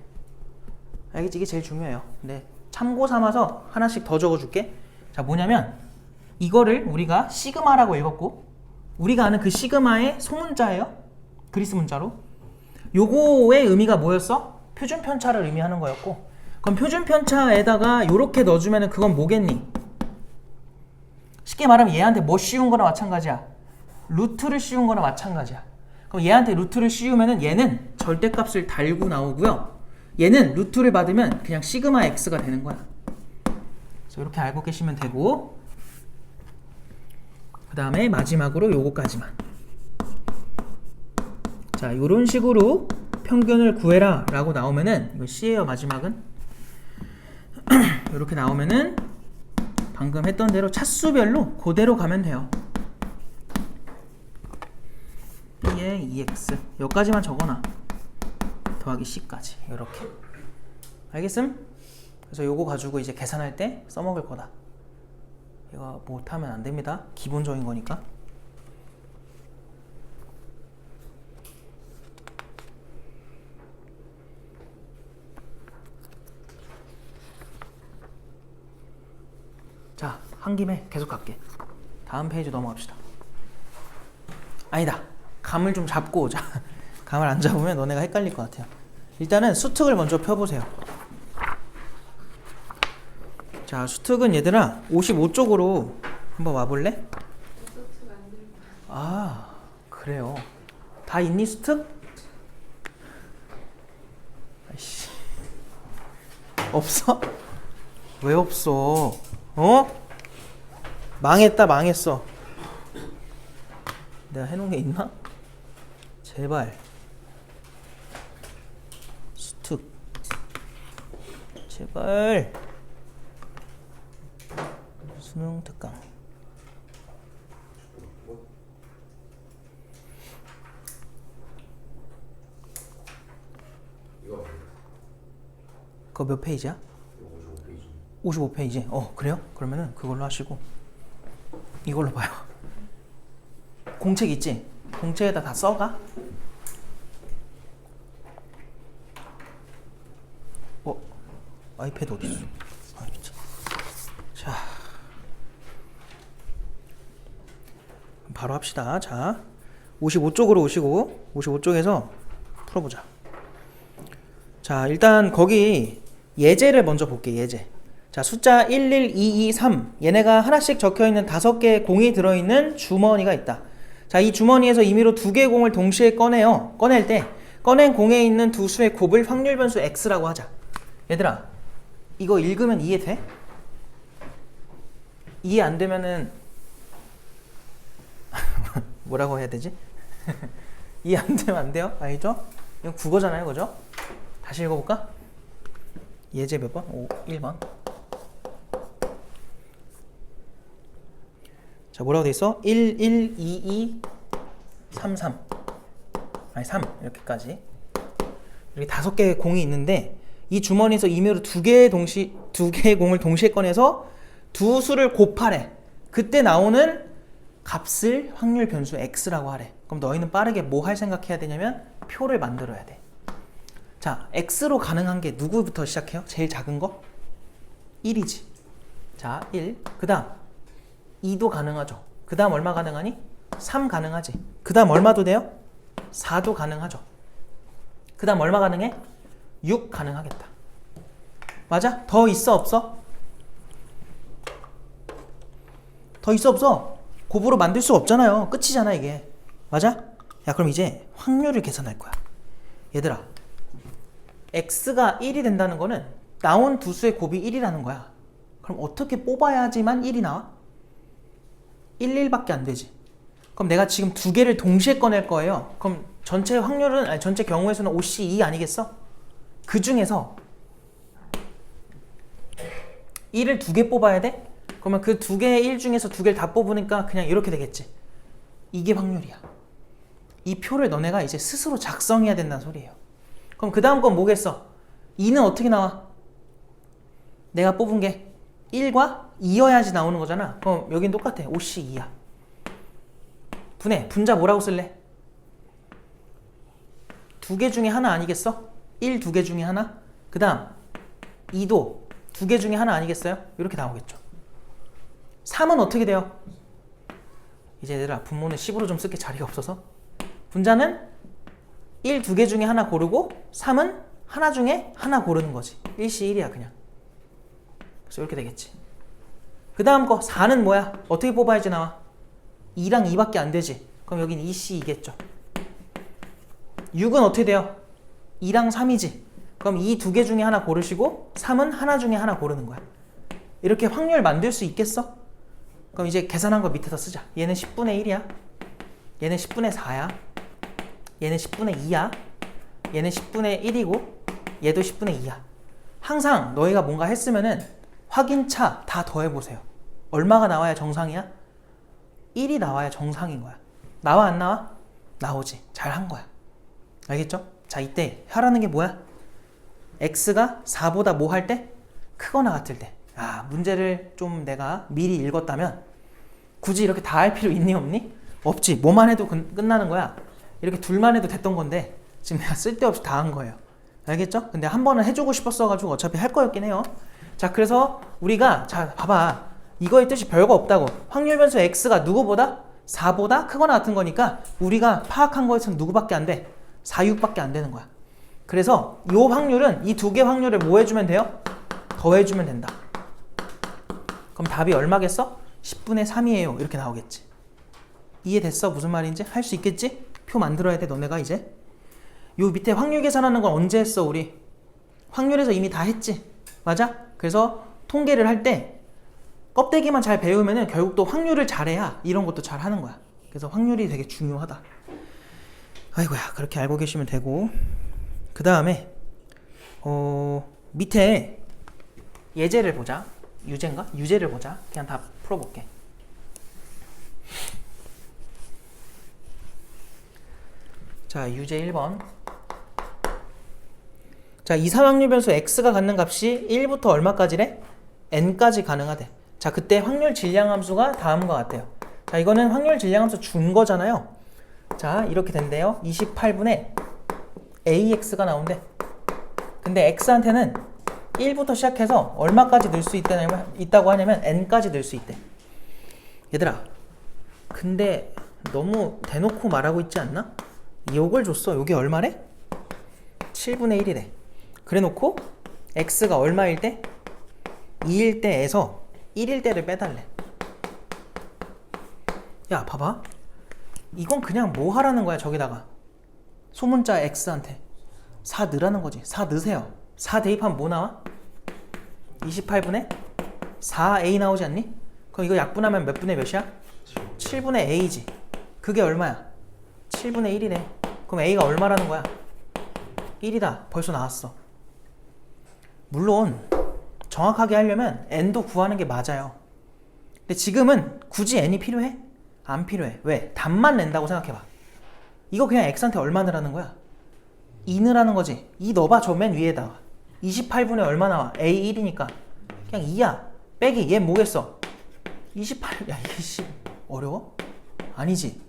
알겠지? 이게 제일 중요해요. 근데 참고 삼아서 하나씩 더 적어줄게. 자, 뭐냐면 이거를 우리가 시그마라고 읽었고, 우리가 아는 그 시그마의 소문자예요. 그리스 문자로. 요거의 의미가 뭐였어? 표준 편차를 의미하는 거였고, 그럼 표준 편차에다가 요렇게 넣어주면 그건 뭐겠니? 쉽게 말하면 얘한테 뭐 씌운 거나 마찬가지야. 루트를 씌운 거나 마찬가지야. 그럼 얘한테 루트를 씌우면은 얘는 절대값을 달고 나오고요. 얘는 루트를 받으면 그냥 시그마 x가 되는 거야. 그래서 이렇게 알고 계시면 되고, 그 다음에 마지막으로 요거까지만. 자, 요런 식으로 평균을 구해라 라고 나오면은, 이거 C예요, 마지막은. 이렇게 나오면은 방금 했던 대로 차수별로 그대로 가면 돼요. B에 2x 여기까지만 적어놔. 더하기 C까지 이렇게. 알겠음? 그래서 요거 가지고 이제 계산할 때 써먹을 거다. 이거 못하면 안 됩니다. 기본적인 거니까. 자, 한 김에 계속 갈게. 다음 페이지 넘어갑시다. 아니다. 감을 좀 잡고 오자. 감을 안 잡으면 너네가 헷갈릴 것 같아요. 일단은 수특을 먼저 펴보세요. 자, 수특은 얘들아 55쪽으로 한번 와볼래? 아, 그래요. 다 있니 수특? 아이씨. 없어? 왜 없어? 어? 망했다, 망했어. 내가 해놓은 게 있나? 제발. 수특. 제발. 수능 특강. 그거 몇 페이지야? 55페이지. 그래요? 그러면은 그걸로 하시고 이걸로 봐요. 공책 있지? 공책에다 다 써가? 아이패드 어디 있어? 자, 바로 합시다. 자, 55쪽으로 오시고 55쪽에서 풀어보자. 자, 일단 거기 예제를 먼저 볼게. 예제. 자, 숫자 1, 1, 2, 2, 3 얘네가 하나씩 적혀있는 5개의 공이 들어있는 주머니가 있다. 자, 이 주머니에서 임의로 2개의 공을 동시에 꺼내요. 꺼낼 때 꺼낸 공에 있는 두 수의 곱을 확률 변수 x라고 하자. 얘들아, 이거 읽으면 이해돼? 이해 안 되면은 뭐라고 해야 되지? 이해 안 되면 안 돼요? 알죠? 이거 국어잖아요, 그죠? 다시 읽어볼까? 예제 몇 번? 1번. 자, 뭐라고 돼 있어? 1, 1, 2, 2, 3, 3. 아니, 3. 이렇게까지. 이렇게 5개의 공이 있는데, 이 주머니에서 임의로 2개의 공을 동시에 꺼내서 두 수를 곱하래. 그때 나오는 값을 확률 변수 x라고 하래. 그럼 너희는 빠르게 뭐 할 생각해야 되냐면, 표를 만들어야 돼. 자, x로 가능한 게 누구부터 시작해요? 제일 작은 거? 1이지. 자, 1. 그 다음 2도 가능하죠. 그 다음 얼마 가능하니? 3 가능하지. 그 다음 얼마도 돼요? 4도 가능하죠. 그 다음 얼마 가능해? 6 가능하겠다. 맞아? 더 있어 없어? 더 있어 없어? 곱으로 만들 수 없잖아요. 끝이잖아 이게. 맞아? 야, 그럼 이제 확률을 계산할 거야. 얘들아, x가 1이 된다는 거는 나온 두 수의 곱이 1이라는 거야. 그럼 어떻게 뽑아야지만 1이 나와? 1, 1밖에 안 되지. 그럼 내가 지금 2개를 동시에 꺼낼 거예요. 그럼 전체 확률은, 아니 전체 경우의 수는 OC2 아니겠어? 그 중에서 1을 2개 뽑아야 돼? 그러면 그 2개의 1 중에서 2개를 다 뽑으니까 그냥 이렇게 되겠지. 이게 확률이야. 이 표를 너네가 이제 스스로 작성해야 된다는 소리예요. 그럼 그 다음 건 뭐겠어? 2는 어떻게 나와? 내가 뽑은 게 1과 2여야지 나오는 거잖아. 그럼 여긴 똑같아. OC2야. 분자 뭐라고 쓸래? 2개 중에 하나 아니겠어? 1 2개 중에 하나? 그 다음 2도 2개 중에 하나 아니겠어요? 이렇게 나오겠죠. 3은 어떻게 돼요? 이제 얘들아, 분모는 10으로 좀 쓸게 자리가 없어서. 분자는 1, 2개 중에 하나 고르고 3은 하나 중에 하나 고르는 거지. 1시 1이야 그냥. 그래서 이렇게 되겠지. 그 다음 거 4는 뭐야? 어떻게 뽑아야지 나와? 2랑 2밖에 안 되지. 그럼 여긴 2C 2겠죠. 6은 어떻게 돼요? 2랑 3이지. 그럼 이 2개 중에 하나 고르시고 3은 하나 중에 하나 고르는 거야. 이렇게 확률 만들 수 있겠어? 그럼 이제 계산한 거 밑에다 쓰자. 얘는 10분의 1이야. 얘는 10분의 4야. 얘는 10분의 2야. 얘는 10분의 1이고 얘도 10분의 2야. 항상 너희가 뭔가 했으면은 확인차 다 더해보세요. 얼마가 나와야 정상이야? 1이 나와야 정상인 거야. 나와 안 나와? 나오지. 잘한 거야. 알겠죠? 자, 이때 하라는 게 뭐야? x가 4보다 뭐 할 때? 크거나 같을 때. 문제를 좀 내가 미리 읽었다면 굳이 이렇게 다 할 필요 있니 없니? 없지. 뭐만 해도 끝나는 거야. 이렇게 둘만 해도 됐던 건데 지금 내가 쓸데없이 다 한 거예요. 알겠죠? 근데 한 번은 해주고 싶었어가지고 어차피 할 거였긴 해요. 자, 그래서 우리가, 자, 봐봐. 이거의 뜻이 별거 없다고. 확률 변수 x가 누구보다? 4보다 크거나 같은 거니까 우리가 파악한 거에서는 누구밖에 안 돼? 4, 6밖에 안 되는 거야. 그래서 이 확률은 이 2개 확률을 뭐 해주면 돼요? 더해주면 된다. 그럼 답이 얼마겠어? 10분의 3이에요. 이렇게 나오겠지. 이해됐어? 무슨 말인지? 할 수 있겠지? 표 만들어야 돼, 너네가 이제. 요 밑에 확률 계산하는 건 언제 했어, 우리? 확률에서 이미 다 했지? 맞아? 그래서 통계를 할 때 껍데기만 잘 배우면은 결국 또 확률을 잘해야 이런 것도 잘 하는 거야. 그래서 확률이 되게 중요하다. 아이고야, 그렇게 알고 계시면 되고. 그 다음에 밑에 예제를 보자. 유제인가? 유제를 보자. 그냥 답 풀어볼게. 자, 유제 1번. 자, 이산확률 변수 x가 갖는 값이 1부터 얼마까지래? n까지 가능하대. 자, 그때 확률 질량함수가 다음과 같아요. 자, 이거는 확률 질량함수 준 거잖아요. 자, 이렇게 된대요. 28분의 ax가 나온대. 근데 x한테는 1부터 시작해서 얼마까지 넣을 수 있다고 하냐면 n까지 넣을 수 있대. 얘들아, 근데 너무 대놓고 말하고 있지 않나? 요걸 줬어. 요게 얼마래? 7분의 1이래. 그래 놓고 x가 얼마일 때? 2일 때에서 1일 때를 빼달래. 야, 봐봐. 이건 그냥 뭐 하라는 거야, 저기다가. 소문자 x한테 4 넣으라는 거지. 4 넣으세요. 4 대입하면 뭐 나와? 28분의 4a 나오지 않니? 그럼 이거 약분하면 몇 분의 몇이야? 7분의 a지. 그게 얼마야? 7분의 1이래. 그럼 a가 얼마라는 거야? 1이다. 벌써 나왔어. 물론 정확하게 하려면 n도 구하는 게 맞아요. 근데 지금은 굳이 n이 필요해? 안 필요해. 왜? 답만 낸다고 생각해봐. 이거 그냥 x한테 얼마 넣으라는 거야? 2 넣으라는 거지. 2 넣어봐. 저 맨 위에다가 28분의 얼마 나와? a 1이니까 그냥 2야. 빼기. 얘 뭐겠어? 28. 야, 이게 어려워? 아니지.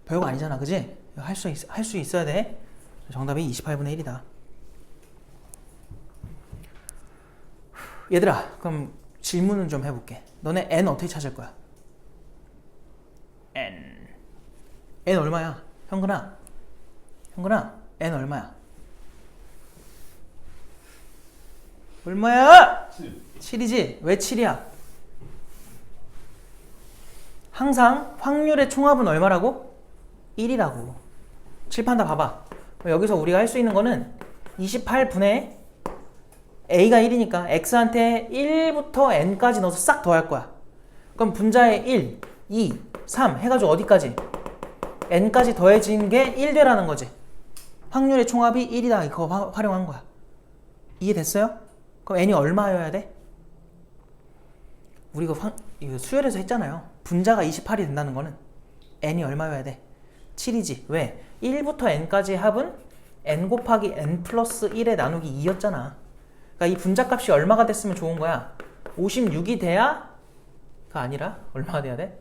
별거 아니잖아, 그지? 할 수 있어야 돼. 정답이 28분의 1이다. 얘들아, 그럼 질문은 좀 해볼게. 너네 n 어떻게 찾을 거야? n 얼마야? 현근아, n 얼마야? 얼마야? 7이지? 왜 7이야? 항상 확률의 총합은 얼마라고? 1이라고. 칠판 다 봐봐. 여기서 우리가 할 수 있는 거는 28분의 a가 1이니까 x한테 1부터 n까지 넣어서 싹 더할 거야. 그럼 분자에 1, 2, 3 해가지고 어디까지? n까지 더해진 게 1되라는 거지. 확률의 총합이 1이다. 이거 활용한 거야. 이해됐어요? 그럼 n이 얼마여야 돼? 우리 이거 수열에서 했잖아요. 분자가 28이 된다는 거는 n이 얼마여야 돼? 7이지. 왜? 1부터 n까지 합은 n 곱하기 n 플러스 1에 나누기 2였잖아. 그러니까 이 분자값이 얼마가 됐으면 좋은 거야? 56이 돼야가 아니라 얼마가 돼야 돼?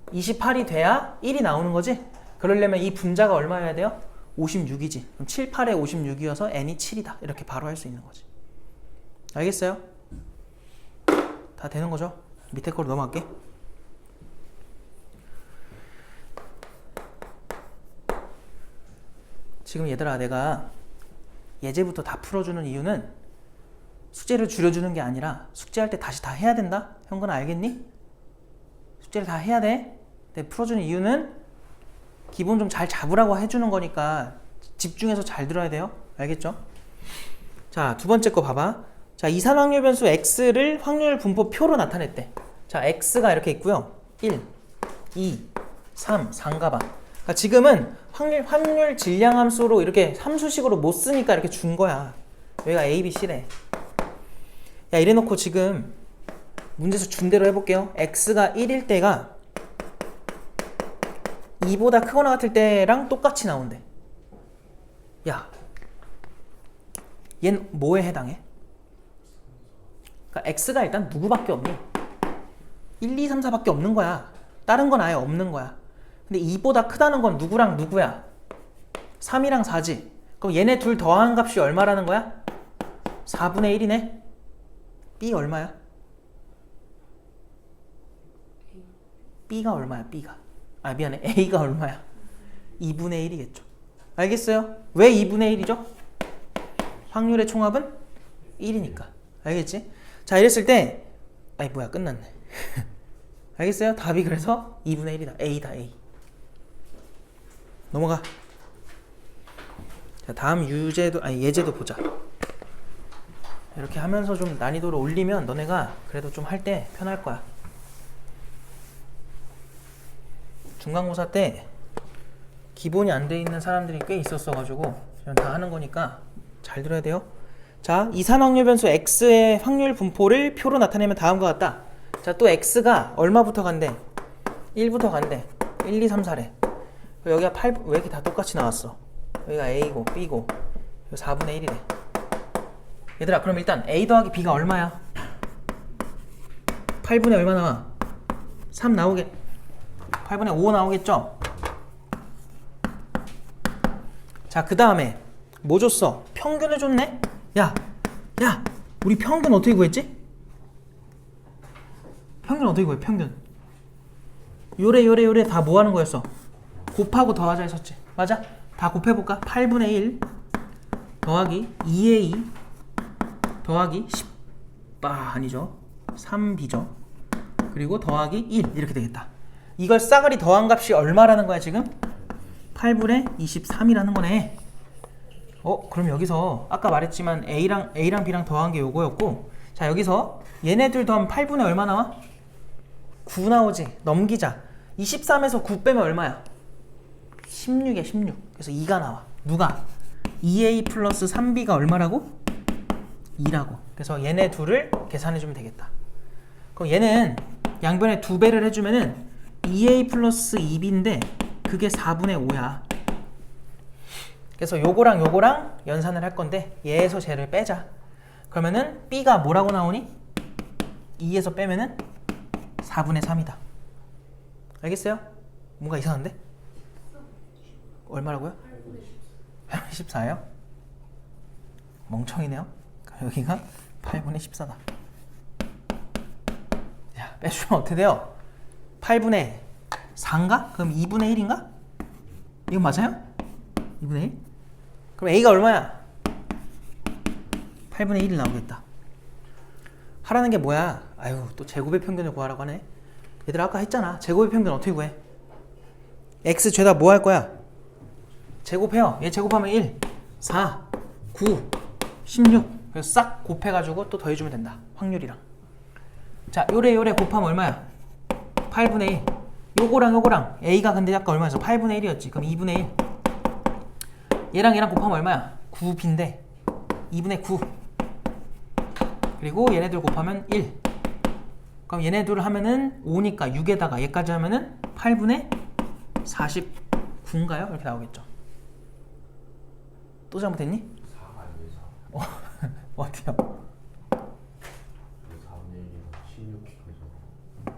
28이 돼야 1이 나오는 거지? 그러려면 이 분자가 얼마여야 돼요? 56이지. 그럼 7, 8에 56이어서 n이 7이다. 이렇게 바로 할 수 있는 거지. 알겠어요? 다 되는 거죠? 밑에 거로 넘어갈게. 지금 얘들아, 내가 예제부터 다 풀어주는 이유는 숙제를 줄여주는 게 아니라 숙제할 때 다시 다 해야 된다? 형건 알겠니? 숙제를 다 해야 돼. 근데 풀어주는 이유는 기본 좀 잘 잡으라고 해주는 거니까 집중해서 잘 들어야 돼요. 알겠죠? 자, 두 번째 거 봐봐. 자, 이산확률 변수 x를 확률 분포 표로 나타냈대. 자, x가 이렇게 있고요. 1, 2, 3, 4인가 봐. 그러니까 지금은 확률 질량함수로 이렇게 함수식으로 못 쓰니까 이렇게 준 거야. 여기가 A, B, C래. 야, 이래놓고 지금 문제에서 준 대로 해볼게요. x가 1일 때가 2보다 크거나 같을 때랑 똑같이 나온대. 야, 얜 뭐에 해당해? 그러니까 x가 일단 누구밖에 없니? 1, 2, 3, 4밖에 없는 거야. 다른 건 아예 없는 거야. 근데 2보다 크다는 건 누구랑 누구야? 3이랑 4지. 그럼 얘네 둘 더한 값이 얼마라는 거야? 4분의 1이네. B 얼마야? B가 얼마야? B가. 아, 미안해. A가 얼마야? 2분의 1이겠죠. 알겠어요? 왜 2분의 1이죠? 확률의 총합은 1이니까. 알겠지? 자, 이랬을 때 아이 뭐야, 끝났네. 알겠어요? 답이 그래서 2분의 1이다. A다, A. 넘어가. 자, 다음 예제도 보자. 이렇게 하면서 좀 난이도를 올리면 너네가 그래도 좀 할 때 편할 거야. 중간고사 때 기본이 안 돼 있는 사람들이 꽤 있었어가지고 지금 다 하는 거니까 잘 들어야 돼요. 자, 이산확률 변수 x의 확률 분포를 표로 나타내면 다음과 같다. 자, 또 x가 얼마부터 간대? 1부터 간대. 1, 2, 3, 4래. 여기가 8, 왜 이렇게 다 똑같이 나왔어? 여기가 a고 b고 4분의 1이래. 얘들아, 그럼 일단 a 더하기 b가 얼마야? 8분의 얼마 나와? 3 나오겠 8분의 5 나오겠죠? 자, 그 다음에 뭐 줬어? 평균을 줬네? 야, 우리 평균 어떻게 구했지? 평균 어떻게 구해? 평균 요래 다 뭐 하는 거였어? 곱하고 더하자 했었지. 맞아? 다 곱해볼까? 8분의 1 더하기 2a 더하기 10 아니죠, 3b죠. 그리고 더하기 1 이렇게 되겠다. 이걸 싸그리 더한 값이 얼마라는 거야 지금? 8분의 23이라는 거네. 그럼 여기서 아까 말했지만 A랑 B랑 더한 게 요거였고, 자, 여기서 얘네들 더하면 8분의 얼마 나와? 9 나오지. 넘기자. 23에서 9 빼면 얼마야? 16이야 16. 그래서 2가 나와. 누가? 2A 플러스 3B가 얼마라고? 2라고. 그래서 얘네 둘을 계산해주면 되겠다. 그럼 얘는 양변에 2배를 해주면은 2A 플러스 2B인데 그게 4분의 5야. 그래서 요거랑 요거랑 연산을 할 건데 얘에서 쟤를 빼자. 그러면은 B가 뭐라고 나오니? 2에서 빼면은 4분의 3이다. 알겠어요? 뭔가 이상한데? 얼마라고요? 8분의 14예요? 멍청이네요. 여기가 8분의 14다. 자, 빼주면 어떻게 돼요? 8분의 4인가? 그럼 2분의 1인가? 이건 맞아요? 2분의 1? 그럼 A가 얼마야? 8분의 1이 나오겠다. 하라는 게 뭐야? 아유, 또 제곱의 평균을 구하라고 하네. 얘들아, 아까 했잖아. 제곱의 평균 어떻게 구해? X 죄다 뭐 할 거야? 제곱해요. 얘 제곱하면 1, 4, 9, 16. 그래서 싹 곱해가지고 또 더해주면 된다. 확률이랑. 자, 요래 곱하면 얼마야? 8분의 1. 요거랑 A가 근데 아까 얼마였어? 8분의 1이었지. 그럼 2분의 1. 얘랑 곱하면 얼마야? 9B인데 2분의 9. 그리고 얘네들 곱하면 1. 그럼 얘네들 하면은 5니까 6에다가 얘까지 하면은 8분의 49인가요? 이렇게 나오겠죠. 또 잘못했니? 4가 아니에요. 4. 어디요? 4분의 1이면 16kg.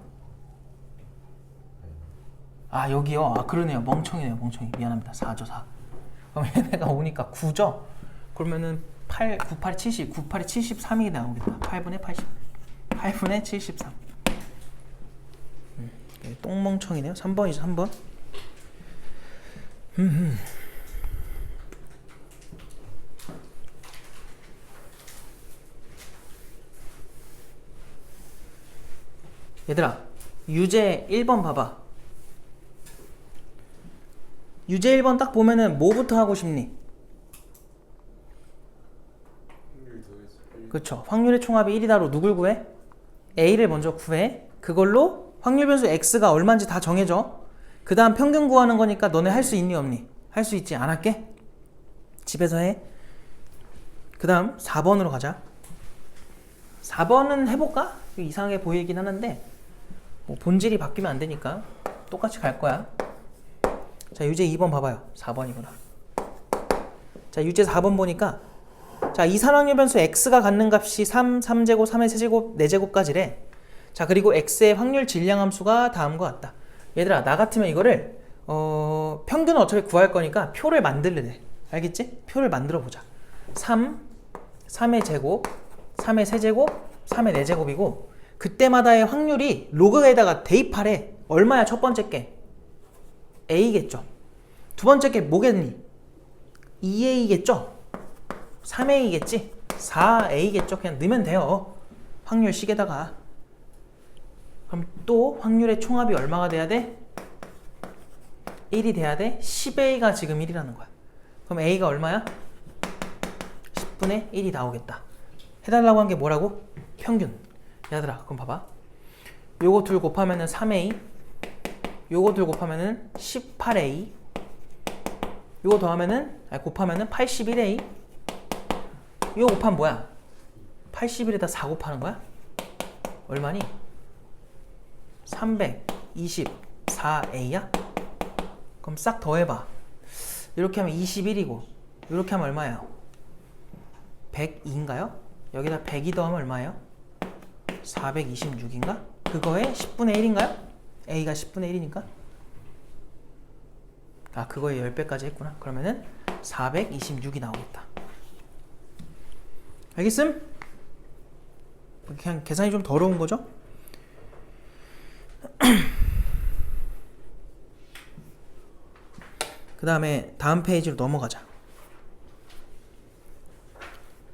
아, 여기요? 아, 그러네요. 멍청이네요. 미안합니다. 4죠, 4. 그럼 얘네가 5니까 9죠? 그러면은 8, 9, 8, 70. 9, 8이 73이 나오겠다. 8분의 80. 8분의 73. 똥멍청이네요. 3번이죠, 3번. 얘들아, 유제 1번 봐봐. 유제 1번 딱 보면은 뭐부터 하고 싶니? 그쵸. 확률의 총합이 1이다로 누굴 구해? A를 먼저 구해. 그걸로 확률 변수 X가 얼마인지 다 정해줘. 그 다음 평균 구하는 거니까 너네 할 수 있니 없니? 할 수 있지. 안 할게? 집에서 해. 그 다음 4번으로 가자. 4번은 해볼까? 이상하게 보이긴 하는데 뭐 본질이 바뀌면 안 되니까 똑같이 갈 거야. 자, 유제 2번 봐봐요. 4번이구나. 자, 유제 4번 보니까 자, 이산확률 변수 x가 갖는 값이 3, 3제곱, 3의 세제곱, 4제곱까지래. 자, 그리고 x의 확률 질량함수가 다음과 같다. 얘들아, 나 같으면 이거를 평균은 어차피 구할 거니까 표를 만들래 돼. 알겠지? 표를 만들어 보자. 3, 3의 제곱, 3의 세제곱, 3의 4제곱이고 그때마다의 확률이 로그에다가 대입하래. 얼마야 첫 번째 게? A겠죠. 두 번째 게 뭐겠니? 2A겠죠. 3A겠지. 4A겠죠. 그냥 넣으면 돼요. 확률 식에다가. 그럼 또 확률의 총합이 얼마가 돼야 돼? 1이 돼야 돼. 10A가 지금 1이라는 거야. 그럼 A가 얼마야? 10분의 1이 나오겠다. 해달라고 한 게 뭐라고? 평균. 얘들아, 그럼 봐봐. 요거 둘 곱하면은 3A, 요거 둘 곱하면은 18A, 요거 더하면은 곱하면은 81A. 이거 곱하면 뭐야? 81에다 4 곱하는 거야? 얼마니? 324a야? 그럼 싹 더해봐. 이렇게 하면 21이고 이렇게 하면 얼마예요? 102인가요? 여기다 102 더하면 얼마예요? 426인가? 그거에 10분의 1인가요? a가 10분의 1이니까? 아, 그거에 10배까지 했구나. 그러면은 426이 나오겠다. 알겠음? 그냥 계산이 좀 더러운 거죠? 그 다음에 다음 페이지로 넘어가자.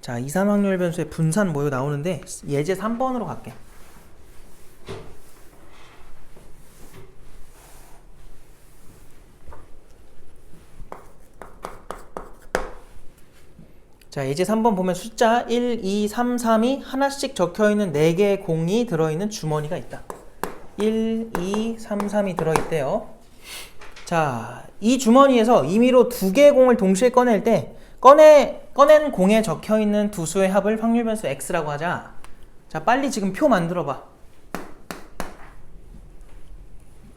자, 이산 확률 변수의 분산 모여 나오는데 예제 3번으로 갈게. 자, 예제 3번 보면 숫자 1, 2, 3, 3이 하나씩 적혀있는 4개의 공이 들어있는 주머니가 있다. 1, 2, 3, 3이 들어있대요. 자, 이 주머니에서 임의로 2개의 공을 동시에 꺼낼 때 꺼낸 공에 적혀있는 두 수의 합을 확률 변수 x라고 하자. 자, 빨리 지금 표 만들어봐.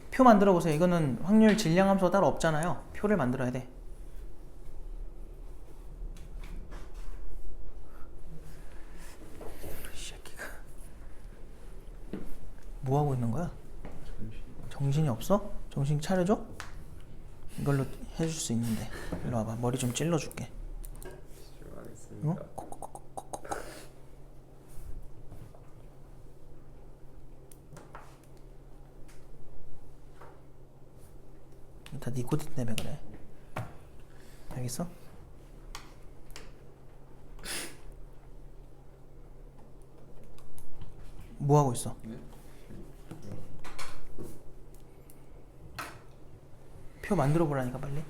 표 만들어 보세요. 이거는 확률 질량 함수가 따로 없잖아요. 표를 만들어야 돼. 뭐 하고 있는 거야? 정신이 없어? 정신 차려줘? 이걸로 해줄 수 있는데. 일로 와봐. 머리 좀 찔러줄게. 어? 콕콕콕콕콕. 다 니코틴 때문에 그래. 알겠어? 뭐 하고 있어? 표 만들어 보라니까 빨리.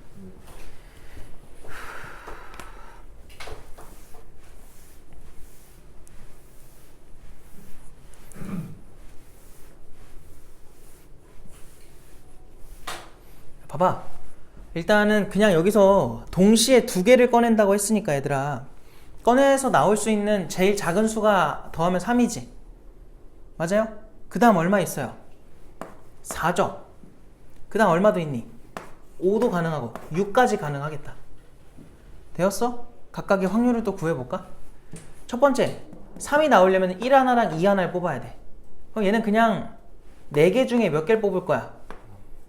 봐봐. 일단은 그냥 여기서 동시에 2개를 꺼낸다고 했으니까 얘들아, 꺼내서 나올 수 있는 제일 작은 수가 더하면 3이지. 맞아요? 그 다음 얼마 있어요? 4죠. 그 다음 얼마 더 있니? 5도 가능하고 6까지 가능하겠다. 되었어? 각각의 확률을 또 구해볼까? 첫 번째, 3이 나오려면 1 하나랑 2 하나를 뽑아야 돼. 그럼 얘는 그냥 4개 중에 몇 개를 뽑을 거야?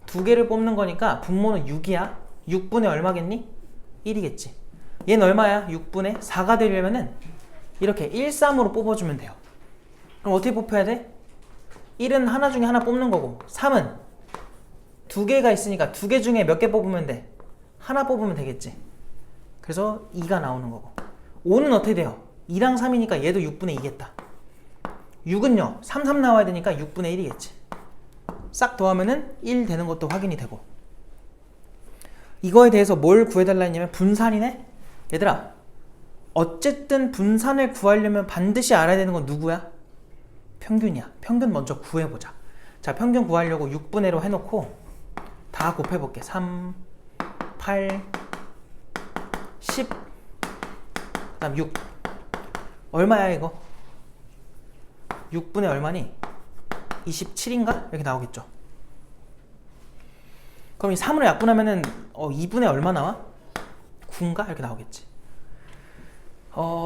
2개를 뽑는 거니까 분모는 6이야. 6분의 얼마겠니? 1이겠지. 얘는 얼마야? 6분의 4가 되려면은 이렇게 1, 3으로 뽑아주면 돼요. 그럼 어떻게 뽑혀야 돼? 1은 하나 중에 하나 뽑는 거고 3은 2개가 있으니까 2개 중에 몇 개 뽑으면 돼? 하나 뽑으면 되겠지. 그래서 2가 나오는 거고 5는 어떻게 돼요? 2랑 3이니까 얘도 6분의 2겠다. 6은요 3, 3 나와야 되니까 6분의 1이겠지. 싹 더하면은 1 되는 것도 확인이 되고. 이거에 대해서 뭘 구해달라 했냐면 분산이네? 얘들아, 어쨌든 분산을 구하려면 반드시 알아야 되는 건 누구야? 평균이야. 평균 먼저 구해보자. 자, 평균 구하려고 6분의로 해놓고 다 곱해볼게. 3, 8, 10, 그 다음 6. 얼마야 이거? 6분의 얼마니? 27인가? 이렇게 나오겠죠. 그럼 이 3으로 약분하면은 2분의 얼마 나와? 9인가? 이렇게 나오겠지.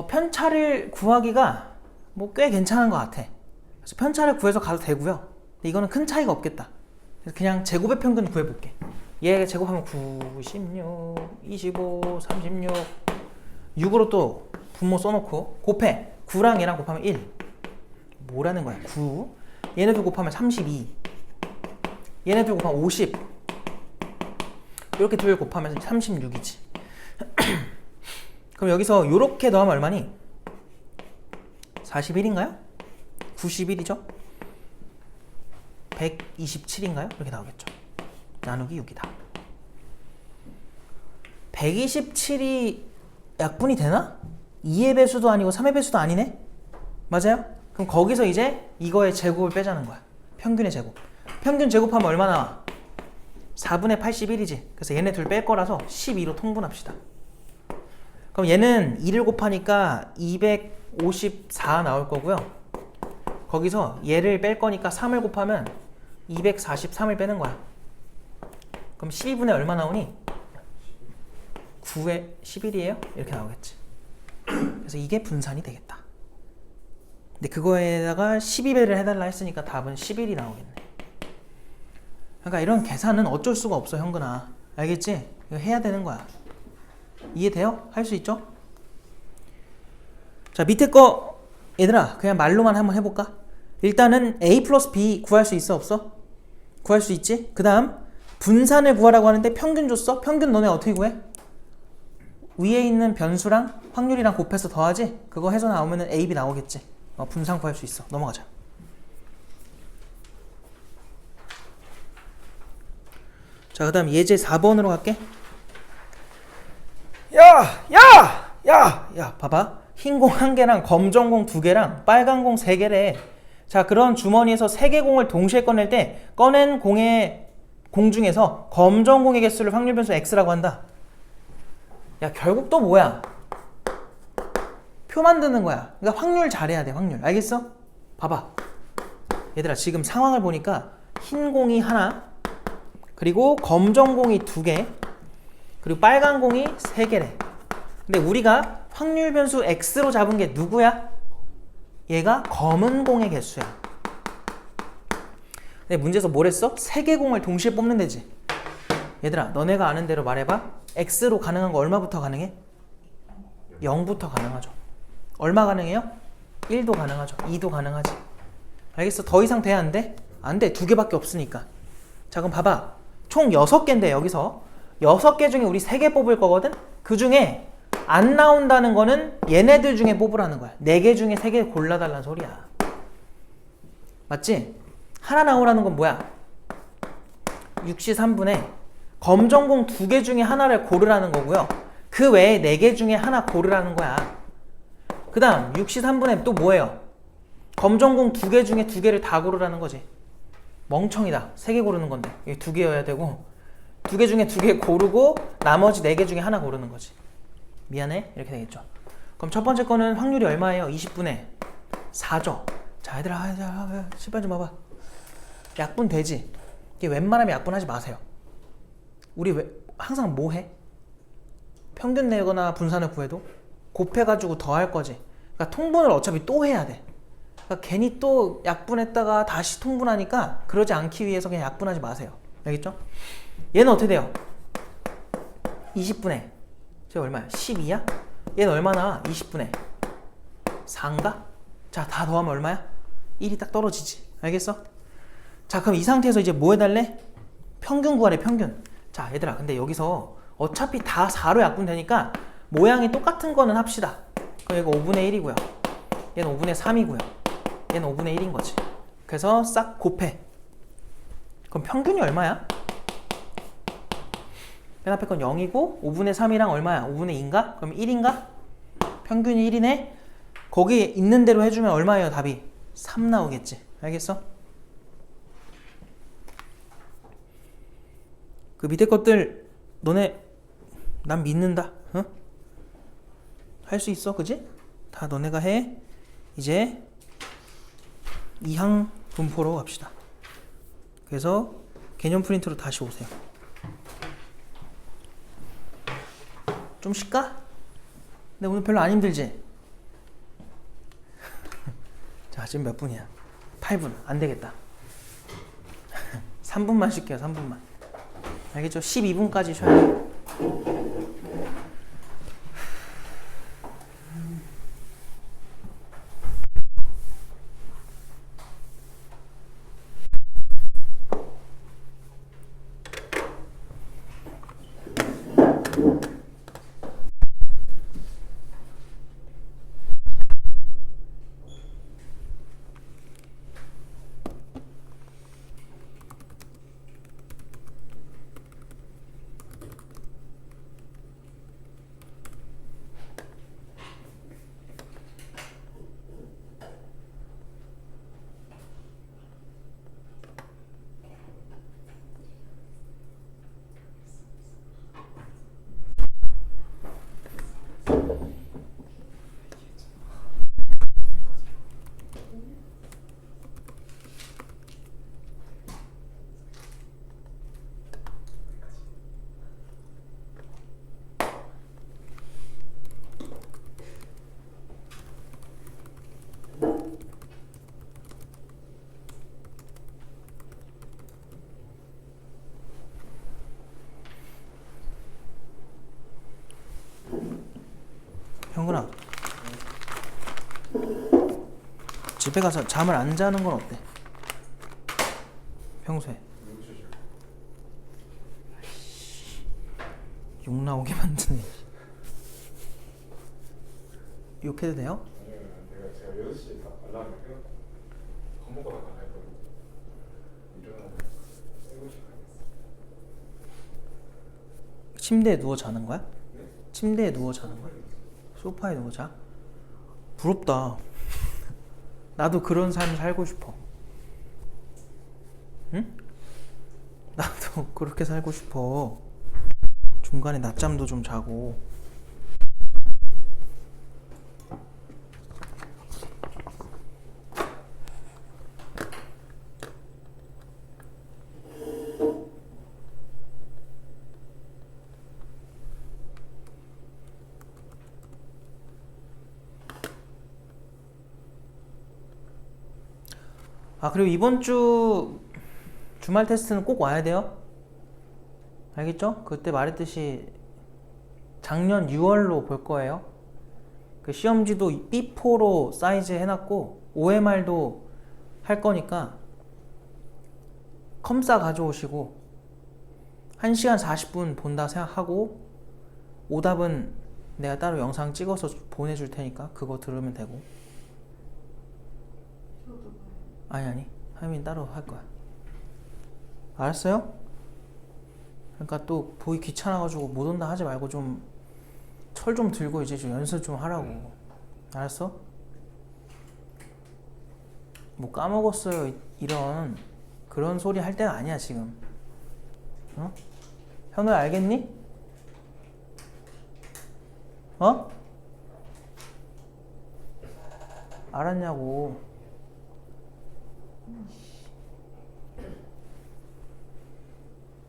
편차를 구하기가 뭐 꽤 괜찮은 것 같아. 그래서 편차를 구해서 가도 되고요. 근데 이거는 큰 차이가 없겠다. 그래서 그냥 제곱의 평균 구해볼게. 얘 제곱하면 96, 25, 36 6으로 또 분모 써놓고 곱해. 9랑 얘랑 곱하면 1. 뭐라는 거야? 9. 얘네들 곱하면 32. 얘네들 곱하면 50. 이렇게 둘 곱하면 36이지. 그럼 여기서 요렇게 더하면 얼마니? 41인가요? 91이죠? 127인가요? 이렇게 나오겠죠. 나누기 6이다. 127이 약분이 되나? 2의 배수도 아니고 3의 배수도 아니네? 맞아요? 그럼 거기서 이제 이거의 제곱을 빼자는 거야. 평균의 제곱. 평균 제곱하면 얼마 나와? 4분의 81이지. 그래서 얘네 둘 뺄 거라서 12로 통분합시다. 그럼 얘는 2를 곱하니까 254 나올 거고요. 거기서 얘를 뺄 거니까 3을 곱하면 243을 빼는 거야. 그럼 12분의 얼마 나오니? 9의 11이에요? 이렇게 나오겠지. 그래서 이게 분산이 되겠다. 근데 그거에다가 12배를 해달라 했으니까 답은 11이 나오겠네. 그러니까 이런 계산은 어쩔 수가 없어, 형근아. 알겠지? 이거 해야 되는 거야. 이해돼요? 할 수 있죠? 자, 밑에 거 얘들아 그냥 말로만 한번 해볼까? 일단은 A 플러스 B 구할 수 있어, 없어? 구할 수 있지? 그 다음 분산을 구하라고 하는데 평균 줬어? 평균 너네 어떻게 구해? 위에 있는 변수랑 확률이랑 곱해서 더하지? 그거 해서 나오면은 A, B 나오겠지. 분산 구할 수 있어. 넘어가자. 자, 그 다음 예제 4번으로 갈게. 야, 봐봐. 흰 공 1개랑 검정 공 2개랑 빨간 공 3개래. 자, 그런 주머니에서 3개 공을 동시에 꺼낼 때 꺼낸 공의 공 중에서 검정 공의 개수를 확률 변수 X라고 한다. 야, 결국 또 뭐야? 표 만드는 거야. 그러니까 확률 잘해야 돼, 확률. 알겠어? 봐봐. 얘들아, 지금 상황을 보니까 흰 공이 하나, 그리고 검정 공이 2개, 그리고 빨간 공이 3개래. 근데 우리가 확률 변수 X로 잡은 게 누구야? 얘가 검은 공의 개수야. 근데 문제에서 뭘 했어? 3개 공을 동시에 뽑는 데지. 얘들아, 너네가 아는 대로 말해봐. X로 가능한 거 얼마부터 가능해? 0부터 가능하죠. 얼마 가능해요? 1도 가능하죠. 2도 가능하지. 알겠어? 더 이상 돼? 안 돼? 안 돼. 2개밖에 없으니까. 자, 그럼 봐봐. 총 6개인데 여기서 6개 중에 우리 3개 뽑을 거거든? 그 중에 안 나온다는 거는 얘네들 중에 뽑으라는 거야. 4개 중에 3개 골라달라는 소리야. 맞지? 하나 나오라는 건 뭐야? 6시 3분에 검정공 2개 중에 하나를 고르라는 거고요. 그 외에 4개 중에 하나 고르라는 거야. 그 다음 6시 3분에 또 뭐예요? 검정공 2개 중에 2개를 다 고르라는 거지. 멍청이다. 3개 고르는 건데 이게 2개여야 되고 2개 중에 2개 고르고 나머지 4개 중에 하나 고르는 거지. 미안해. 이렇게 되겠죠. 그럼 첫 번째 거는 확률이 얼마예요? 20분의 4죠. 자, 얘들아, 시발 좀 봐봐. 약분 되지? 이게 웬만하면 약분하지 마세요. 우리 왜 항상 뭐 해? 평균 내거나 분산을 구해도 곱해가지고 더할 거지. 그러니까 통분을 어차피 또 해야 돼. 그러니까 괜히 또 약분했다가 다시 통분하니까 그러지 않기 위해서 그냥 약분하지 마세요. 알겠죠? 얘는 어떻게 돼요? 20분의 저 얼마야? 12야? 얘는 얼마나? 20분의 4인가? 자, 다 더하면 얼마야? 1이 딱 떨어지지. 알겠어? 자, 그럼 이 상태에서 이제 뭐 해달래? 평균 구하래, 평균. 자, 얘들아, 근데 여기서 어차피 다 4로 약분되니까 모양이 똑같은 거는 합시다. 그럼 이거 5분의 1이고요. 얘는 5분의 3이고요. 얘는 5분의 1인 거지. 그래서 싹 곱해. 그럼 평균이 얼마야? 맨 앞에 건 0이고 5분의 3이랑 얼마야? 5분의 2인가? 그럼 1인가? 평균이 1이네? 거기 있는 대로 해주면 얼마예요, 답이? 3 나오겠지. 알겠어? 그 밑에 것들 너네 난 믿는다. 어? 할 수 있어, 그지? 다 너네가 해. 이제 2항 분포로 갑시다. 그래서 개념 프린트로 다시 오세요. 좀 쉴까? 근데 오늘 별로 안 힘들지? 자, 지금 몇 분이야? 8분. 안 되겠다. 3분만 쉴게요, 3분만. 알겠죠? 12분까지 쉬어야 돼. 형근아, 집에 가서 잠을 안 자는 건 어때? 평소에 욕 나오게 만드네. 욕해도 돼요? 아니요, 제가 6시에 다 알람을 해놓고 밥 먹으러 나갈 거예요. 일어나면 7시 가겠어요. 침대에 누워 자는 거야? 네? 침대에 누워 자는 거야? 소파에 누워 자? 부럽다. 나도 그런 삶 살고 싶어. 응? 나도 그렇게 살고 싶어. 중간에 낮잠도 좀 자고. 아, 그리고 이번 주 주말 테스트는 꼭 와야 돼요. 알겠죠? 그때 말했듯이 작년 6월로 볼 거예요. 그 시험지도 B4로 사이즈 해놨고 OMR도 할 거니까 컴싸 가져오시고 1시간 40분 본다 생각하고 오답은 내가 따로 영상 찍어서 보내줄 테니까 그거 들으면 되고. 아니 하민 따로 할 거야. 알았어요? 그러니까 또 보기 귀찮아가지고 못 온다 하지 말고 좀 철 좀 들고 이제 좀 연습 좀 하라고. 알았어? 뭐 까먹었어요 이런 그런 소리 할 때는 아니야 지금. 어? 현우야 알겠니? 어? 알았냐고.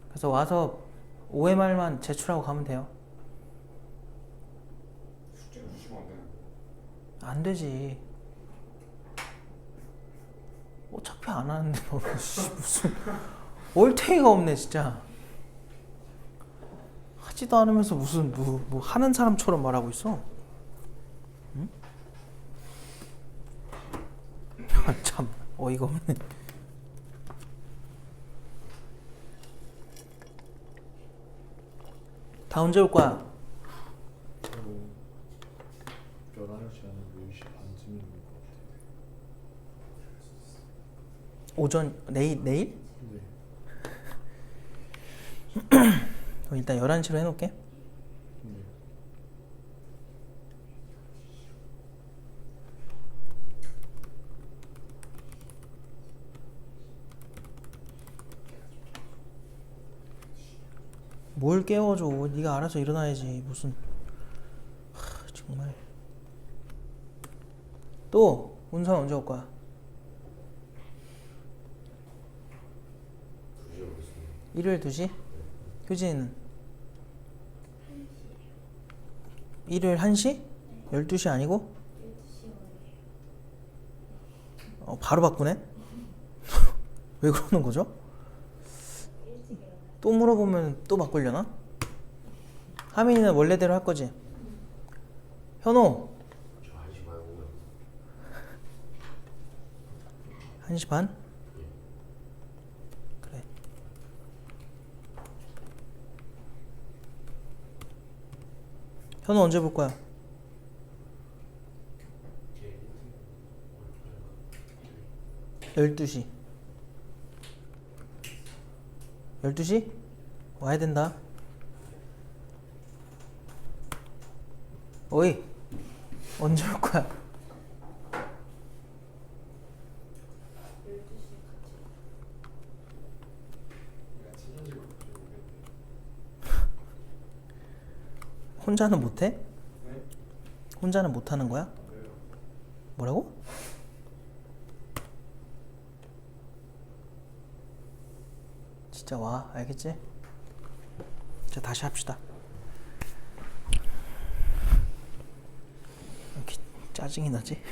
그래서 와서 OMR만 제출하고 가면 돼요. 숙제를 주시면 안 되는 거예요. 안 되지. 어차피 안 하는데 뭐 무슨 얼탱이가 없네 진짜. 하지도 않으면서 무슨 뭐 하는 사람처럼 말하고 있어. 응? 참 어이가 없네. 다 언제 올 거야? 11시 아니면 10시 반쯤인 것 같아요. 오전 내일? 네. 그럼 일단 11시로 해놓을게. 네. 뭘 깨워줘. 네가 알아서 일어나야지. 무슨 정말. 또 운선 언제 올 거야? 2시에 오겠습니다. 일요일 2시? 효진이는? 일요일 1시? 12시 아니고? 바로 바꾸네? 왜 그러는 거죠? 또 물어보면 또 바꾸려나? 하민이는 원래대로 할 거지? 현호 저 1시 반에 오면 1시 반? 그래. 현호 언제 볼 거야? 제 12시 12시? 와야 된다. 어이 언제 올 거야? 내가 친해지고 갑자기 오겠네. 혼자는 못해? 네? 혼자는 못하는 거야? 안 돼요. 뭐라고? 진짜 와 알겠지? 자 다시 합시다. 이렇게 짜증이 나지?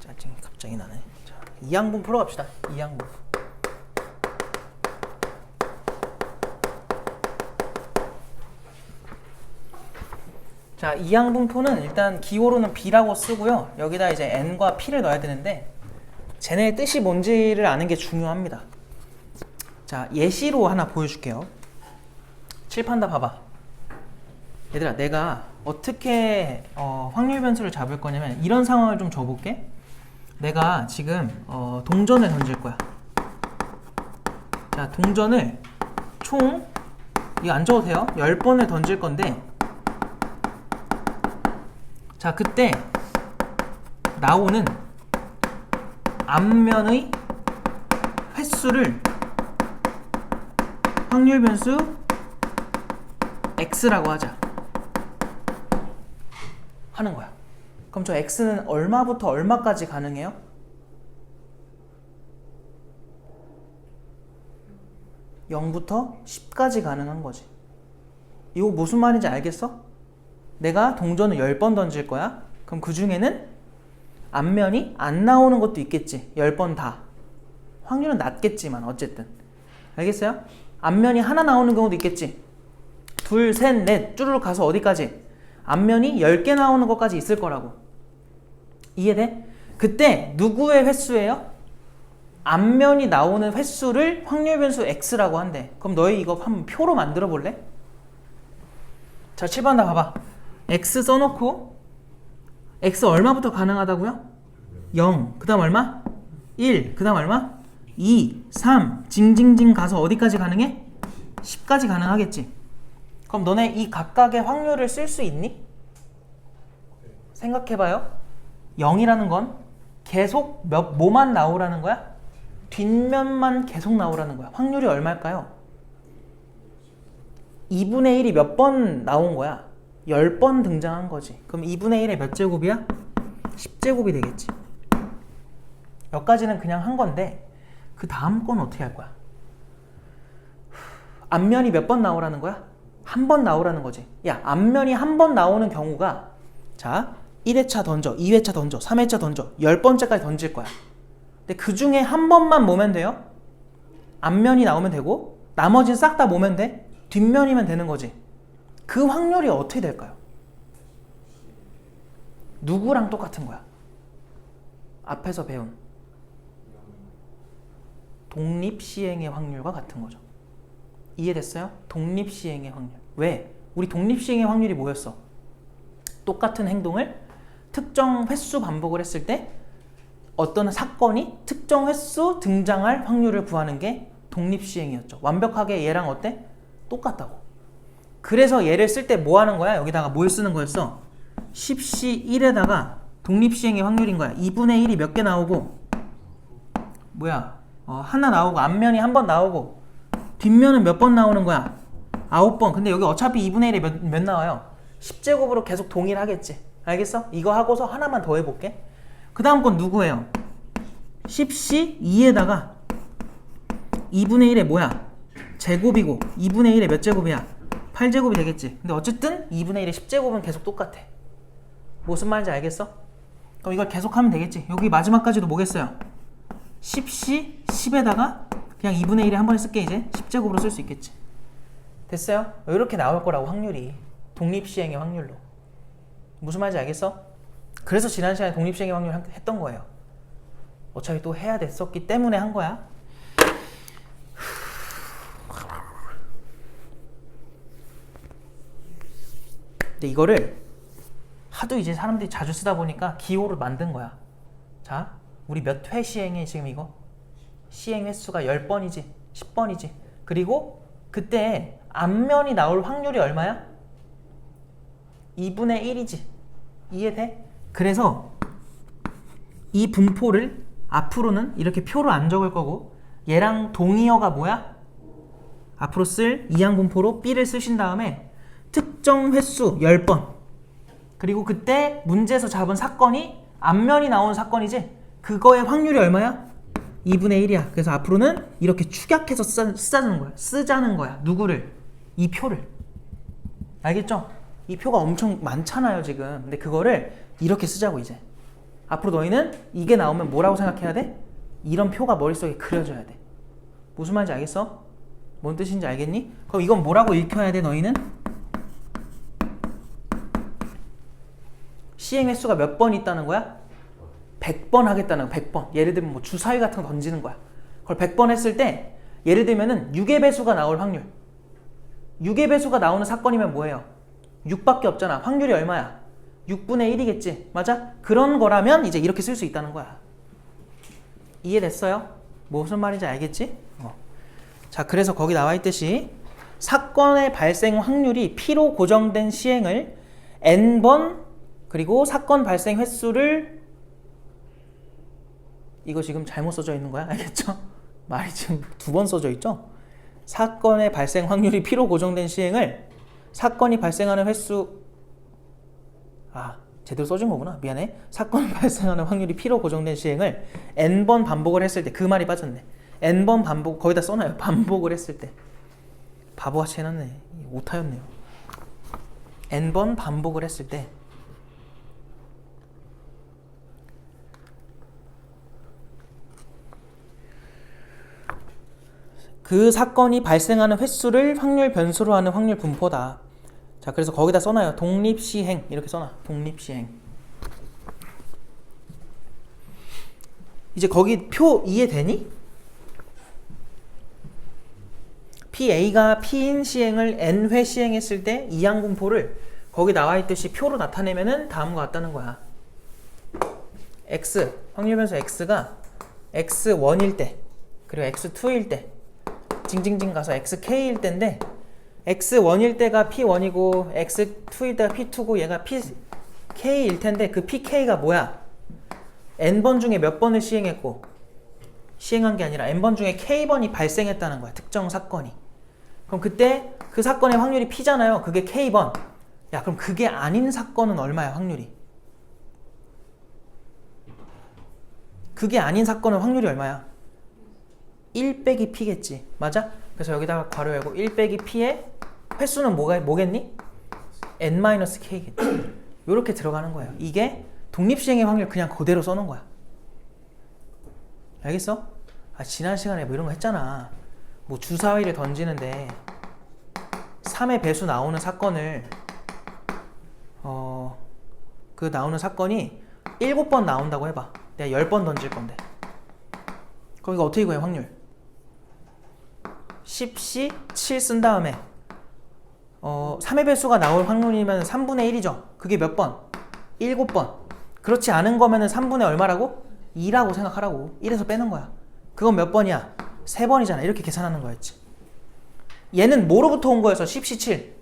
짜증이 갑자기 나네. 자 2항분 풀어갑시다. 2항분. 자, 이항분포는 일단 기호로는 B라고 쓰고요. 여기다 이제 N과 P를 넣어야 되는데 쟤네 뜻이 뭔지를 아는 게 중요합니다. 자, 예시로 하나 보여줄게요. 칠판다 봐봐. 얘들아, 내가 어떻게 확률 변수를 잡을 거냐면 이런 상황을 좀 줘볼게. 내가 지금 동전을 던질 거야. 자, 동전을 총 이거 안 줘도 돼요. 10번을 던질 건데 자, 그때 나오는 앞면의 횟수를 확률 변수 x라고 하자 하는 거야. 그럼 저 x는 얼마부터 얼마까지 가능해요? (0부터) (10까지) 가능한 거지. 이거 무슨 말인지 알겠어? 내가 동전을 10번 던질 거야. 그럼 그 중에는 앞면이 안 나오는 것도 있겠지. 10번 다. 확률은 낮겠지만 어쨌든. 알겠어요? 앞면이 하나 나오는 경우도 있겠지. 둘, 셋, 넷 쭈르륵 가서 어디까지? 앞면이 10개 나오는 것까지 있을 거라고. 이해돼? 그때 누구의 횟수예요? 앞면이 나오는 횟수를 확률 변수 x라고 한대. 그럼 너희 이거 한번 표로 만들어 볼래? 자, 7번 다 봐봐. x 써놓고 x 얼마부터 가능하다고요? 0. 그 다음 얼마? 1. 그 다음 얼마? 2, 3. 징징징 가서 어디까지 가능해? 10까지 가능하겠지. 그럼 너네 이 각각의 확률을 쓸 수 있니? 생각해봐요. 0이라는 건 계속 뭐만 나오라는 거야? 뒷면만 계속 나오라는 거야. 확률이 얼마일까요? 2분의 1이 몇 번 나온 거야? 10번 등장한 거지. 그럼 2분의 1의 몇 제곱이야? 10제곱이 되겠지. 여기까지는 그냥 한 건데 그 다음 건 어떻게 할 거야? 앞면이 몇 번 나오라는 거야? 한 번 나오라는 거지. 야, 앞면이 한 번 나오는 경우가 자 1회차 던져, 2회차 던져, 3회차 던져 10번째까지 던질 거야. 근데 그 중에 한 번만 모면 돼요. 앞면이 나오면 되고 나머지는 싹 다 모면 돼. 뒷면이면 되는 거지. 그 확률이 어떻게 될까요? 누구랑 똑같은 거야? 앞에서 배운 독립시행의 확률과 같은 거죠. 이해됐어요? 독립시행의 확률. 왜? 우리 독립시행의 확률이 뭐였어? 똑같은 행동을 특정 횟수 반복을 했을 때 어떤 사건이 특정 횟수 등장할 확률을 구하는 게 독립시행이었죠. 완벽하게 얘랑 어때? 똑같다고. 그래서 얘를 쓸 때 뭐 하는 거야? 여기다가 뭘 쓰는 거였어? 10시 1에다가 독립시행의 확률인 거야. 2분의 1이 몇 개 나오고 뭐야? 하나 나오고 앞면이 한 번 나오고 뒷면은 몇 번 나오는 거야? 9번. 근데 여기 어차피 2분의 1이 몇 나와요? 10제곱으로 계속 동일하겠지. 알겠어? 이거 하고서 하나만 더 해볼게. 그 다음 건 누구예요? 10시 2에다가 2분의 1에 뭐야? 제곱이고 2분의 1에 몇 제곱이야? 8제곱이 되겠지. 근데 어쨌든 2분의 1의 10제곱은 계속 똑같아. 무슨 말인지 알겠어? 그럼 이걸 계속 하면 되겠지. 여기 마지막까지도 뭐겠어요? 10시 10에다가 그냥 2분의 1에 한 번에 쓸게. 이제 10제곱으로 쓸 수 있겠지. 됐어요? 이렇게 나올 거라고 확률이. 독립시행의 확률로. 무슨 말인지 알겠어? 그래서 지난 시간에 독립시행의 확률 했던 거예요. 어차피 또 해야 됐었기 때문에 한 거야. 근데 이거를 하도 이제 사람들이 자주 쓰다 보니까 기호를 만든 거야. 자, 우리 몇 회 시행해 지금 이거? 시행 횟수가 10번이지 10번이지. 그리고 그때 앞면이 나올 확률이 얼마야? 2분의 1이지. 이해돼? 그래서 이 분포를 앞으로는 이렇게 표로 안 적을 거고 얘랑 동의어가 뭐야? 앞으로 쓸 이항분포로 B를 쓰신 다음에 특정 횟수 10번 그리고 그때 문제에서 잡은 사건이 앞면이 나온 사건이지. 그거의 확률이 얼마야? 2분의 1이야. 그래서 앞으로는 이렇게 축약해서 쓰자는 거야. 누구를? 이 표를. 알겠죠? 이 표가 엄청 많잖아요 지금. 근데 그거를 이렇게 쓰자고. 이제 앞으로 너희는 이게 나오면 뭐라고 생각해야 돼? 이런 표가 머릿속에 그려져야 돼. 무슨 말인지 알겠어? 뭔 뜻인지 알겠니? 그럼 이건 뭐라고 읽혀야 돼 너희는? 시행 횟수가 몇 번 있다는 거야? 100번 하겠다는 거야. 100번. 예를 들면 뭐 주사위 같은 거 던지는 거야. 그걸 100번 했을 때 예를 들면은 6의 배수가 나올 확률. 6의 배수가 나오는 사건이면 뭐예요? 6밖에 없잖아. 확률이 얼마야? 6분의 1이겠지. 맞아? 그런 거라면 이제 이렇게 쓸 수 있다는 거야. 이해됐어요? 무슨 말인지 알겠지? 자, 그래서 거기 나와 있듯이 사건의 발생 확률이 P로 고정된 시행을 N번 그리고 사건 발생 횟수를 이거 지금 잘못 써져 있는 거야? 알겠죠? 말이 지금 2번 써져 있죠? 사건의 발생 확률이 P로 고정된 시행을 사건이 발생하는 횟수 제대로 써준 거구나. 미안해. 사건이 발생하는 확률이 P로 고정된 시행을 N번 반복을 했을 때 그 말이 빠졌네. N번 반복 거기다 써놔요. 반복을 했을 때 바보같이 해놨네. 오타였네요. N번 반복을 했을 때 그 사건이 발생하는 횟수를 확률 변수로 하는 확률 분포다. 자, 그래서 거기다 써놔요. 독립시행 이렇게 써놔. 독립시행. 이제 거기 표 이해되니? PA가 P인 시행을 N회 시행했을 때 이항 분포를 거기 나와 있듯이 표로 나타내면은 다음과 같다는 거야. X, 확률 변수 X가 X1일 때 그리고 X2일 때 징징징 가서 XK일 때인데 X1일 때가 P1이고 X2일 때가 P2고 얘가 PK일 텐데 그 PK가 뭐야? N번 중에 몇 번을 시행했고 시행한 게 아니라 N번 중에 K번이 발생했다는 거야. 특정 사건이. 그럼 그때 그 사건의 확률이 P잖아요. 그게 K번. 야, 그럼 그게 아닌 사건은 얼마야 확률이? 그게 아닌 사건은 확률이 얼마야? 1 빼기 P겠지. 맞아? 그래서 여기다가 괄호 열고 1 빼기 P의 횟수는 뭐겠니? N-K겠지. 요렇게 들어가는 거예요. 이게 독립시행의 확률 그냥 그대로 써놓은 거야. 알겠어? 지난 시간에 뭐 이런 거 했잖아. 뭐 주사위를 던지는데 3의 배수 나오는 사건을 그 나오는 사건이 7번 나온다고 해봐. 내가 10번 던질 건데 거기가 어떻게 구해 확률? 10시 7 쓴 다음에 3의 배수가 나올 확률이면 3분의 1이죠. 그게 몇 번? 7번. 그렇지 않은 거면은 3분의 얼마라고? 2라고 생각하라고. 1에서 빼는 거야. 그건 몇 번이야? 3번이잖아. 이렇게 계산하는 거였지. 얘는 뭐로부터 온 거여서 10시 7?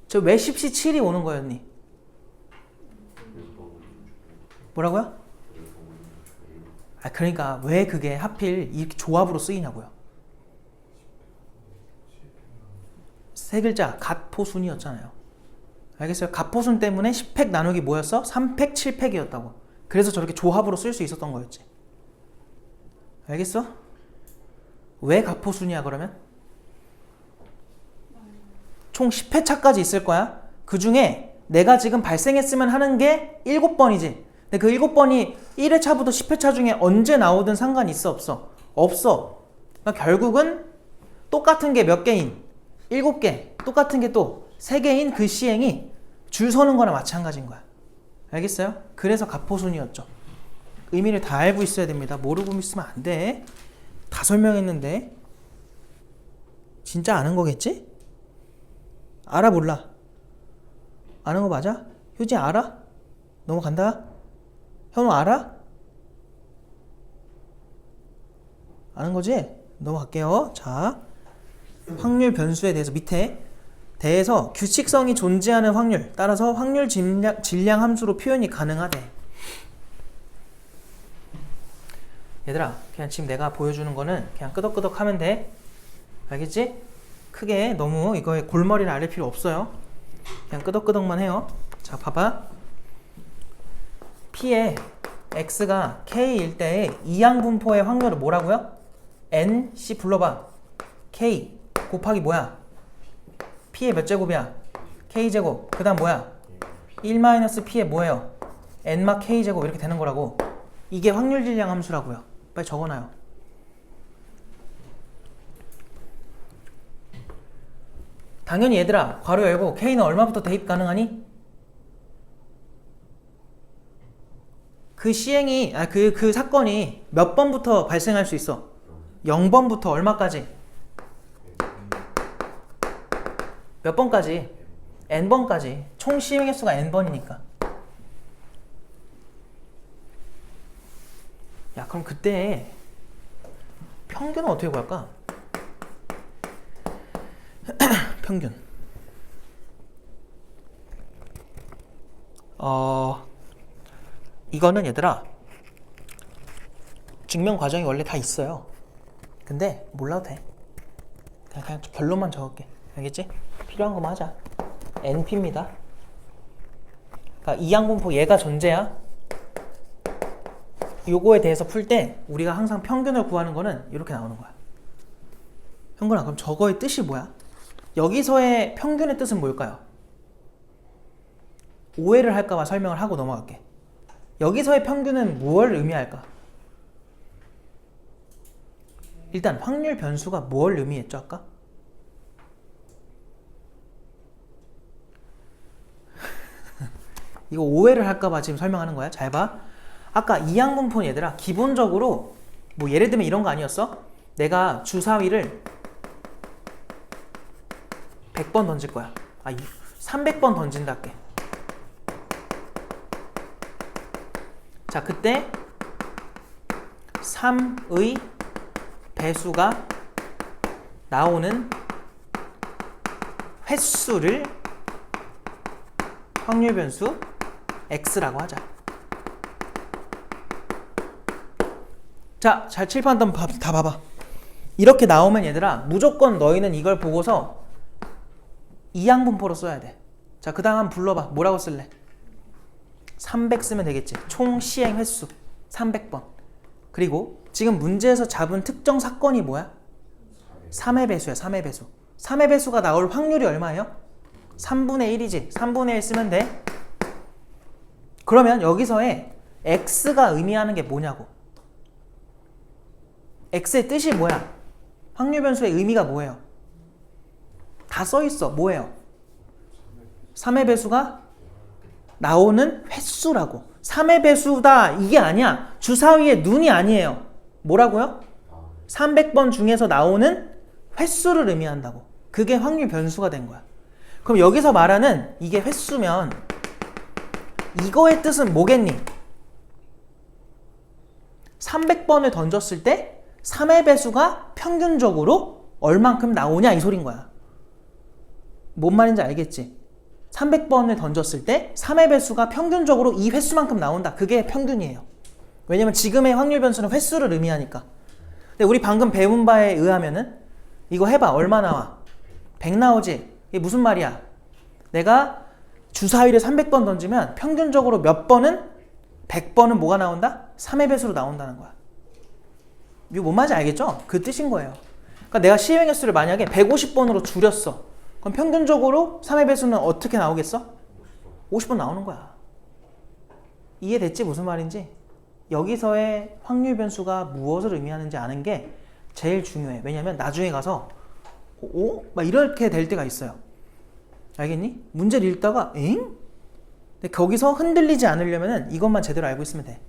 저 왜 10시 7이 오는 거였니? 뭐라고요? 그러니까 왜 그게 하필 이렇게 조합으로 쓰이냐고요. 세 글자 갓포순이었잖아요. 알겠어요? 갓포순 때문에 10팩 나누기 뭐였어? 3팩 7팩이었다고. 그래서 저렇게 조합으로 쓸 수 있었던 거였지. 알겠어? 왜 갓포순이야 그러면? 총 10회 차까지 있을 거야. 그 중에 내가 지금 발생했으면 하는 게 7번이지. 근데 그 7번이 1회차부터 10회차 중에 언제 나오든 상관이 있어 없어? 없어. 그러니까 결국은 똑같은 게 몇 개인? 7개. 똑같은 게 또 3개인 그 시행이 줄 서는 거나 마찬가지인 거야. 알겠어요? 그래서 갓포순이었죠. 의미를 다 알고 있어야 됩니다. 모르고 있으면 안 돼. 다 설명했는데 진짜 아는 거겠지? 알아 몰라? 아는 거 맞아? 효진 알아? 넘어간다? 현우 알아? 아는 거지? 넘어갈게요. 자, 확률 변수에 대해서 밑에 대해서 규칙성이 존재하는 확률 따라서 확률 질량 함수로 표현이 가능하대. 얘들아, 그냥 지금 내가 보여주는 거는 그냥 끄덕끄덕 하면 돼. 알겠지? 크게 너무 이거에 골머리를 앓을 필요 없어요. 그냥 끄덕끄덕만 해요. 자, 봐봐. P의 X가 K일 때의 이항분포의 확률은 뭐라고요? NC 불러봐. K 곱하기 뭐야? P의 몇 제곱이야? K제곱. 그 다음 뭐야? 1-P의 뭐예요? N-K제곱 이렇게 되는 거라고. 이게 확률 질량 함수라고요. 빨리 적어놔요. 당연히 얘들아 괄호 열고 K는 얼마부터 대입 가능하니? 그 시행이 그 사건이 몇 번부터 발생할 수 있어? 0번부터 얼마까지? 몇 번까지? n번까지. 총 시행 횟수가 n번이니까. 야 그럼 그때 평균은 어떻게 구할까? 평균. 이거는 얘들아 증명 과정이 원래 다 있어요. 근데 몰라도 돼. 그냥 결론만 적을게. 알겠지? 필요한 거만 하자. NP입니다. 그러니까 이항분포 얘가 존재야. 요거에 대해서 풀 때 우리가 항상 평균을 구하는 거는 이렇게 나오는 거야. 형근아 그럼 저거의 뜻이 뭐야? 여기서의 평균의 뜻은 뭘까요? 오해를 할까봐 설명을 하고 넘어갈게. 여기서의 평균은 무엇을 의미할까? 일단 확률 변수가 뭘 의미했죠 아까? 이거 오해를 할까봐 지금 설명하는 거야. 잘 봐. 아까 이항분포는 얘들아 기본적으로 뭐 예를 들면 이런 거 아니었어? 내가 주사위를 100번 던질 거야. 300번 던진다 할게. 자 그때 3의 배수가 나오는 횟수를 확률 변수 x라고 하자. 자, 잘 칠판 다 봐봐. 이렇게 나오면 얘들아 무조건 너희는 이걸 보고서 이항분포로 써야 돼. 자, 그 다음 한번 불러봐. 뭐라고 쓸래? 300 쓰면 되겠지. 총 시행 횟수 300번. 그리고 지금 문제에서 잡은 특정 사건이 뭐야? 3의 배수야. 3의 배수. 3의 배수가 나올 확률이 얼마예요? 3분의 1이지. 3분의 1 쓰면 돼. 그러면 여기서의 x가 의미하는 게 뭐냐고. x의 뜻이 뭐야? 확률 변수의 의미가 뭐예요? 다 써있어. 뭐예요? 3의 배수가 나오는 횟수라고. 3의 배수다 이게 아니야. 주사위의 눈이 아니에요. 뭐라고요? 300번 중에서 나오는 횟수를 의미한다고. 그게 확률 변수가 된 거야. 그럼 여기서 말하는 이게 횟수면 이거의 뜻은 뭐겠니? 300번을 던졌을 때 3의 배수가 평균적으로 얼만큼 나오냐 이 소린 거야. 뭔 말인지 알겠지? 300번을 던졌을 때 3의 배수가 평균적으로 이 횟수만큼 나온다. 그게 평균이에요. 왜냐면 지금의 확률 변수는 횟수를 의미하니까. 근데 우리 방금 배운 바에 의하면은 이거 해봐. 얼마 나와? 100 나오지? 이게 무슨 말이야? 내가 주사위를 300번 던지면 평균적으로 몇 번은 100번은 뭐가 나온다? 3의 배수로 나온다는 거야. 이거 뭔 말인지 알겠죠? 그 뜻인 거예요. 그러니까 내가 시행 횟수를 만약에 150번으로 줄였어. 그럼 평균적으로 3의 배수는 어떻게 나오겠어? 50번 나오는 거야. 이해됐지? 무슨 말인지? 여기서의 확률 변수가 무엇을 의미하는지 아는 게 제일 중요해. 왜냐면 나중에 가서 막 이렇게 될 때가 있어요. 알겠니? 문제를 읽다가 엥? 근데 거기서 흔들리지 않으려면 이것만 제대로 알고 있으면 돼.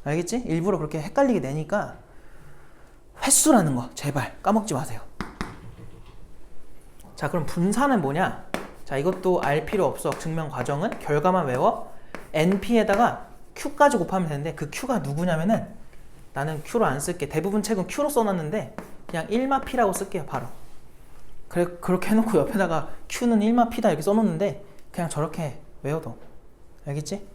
알겠지? 일부러 그렇게 헷갈리게 내니까 횟수라는 거 제발 까먹지 마세요. 자, 그럼 분산은 뭐냐? 자, 이것도 알 필요 없어. 증명 과정은 결과만 외워. NP에다가 Q까지 곱하면 되는데 그 Q가 누구냐면은 나는 Q로 안 쓸게. 대부분 책은 Q로 써놨는데 그냥 1마 P라고 쓸게요. 바로. 그렇게 해놓고 옆에다가 Q는 1마 P다 이렇게 써놓는데 그냥 저렇게 외워도. 알겠지?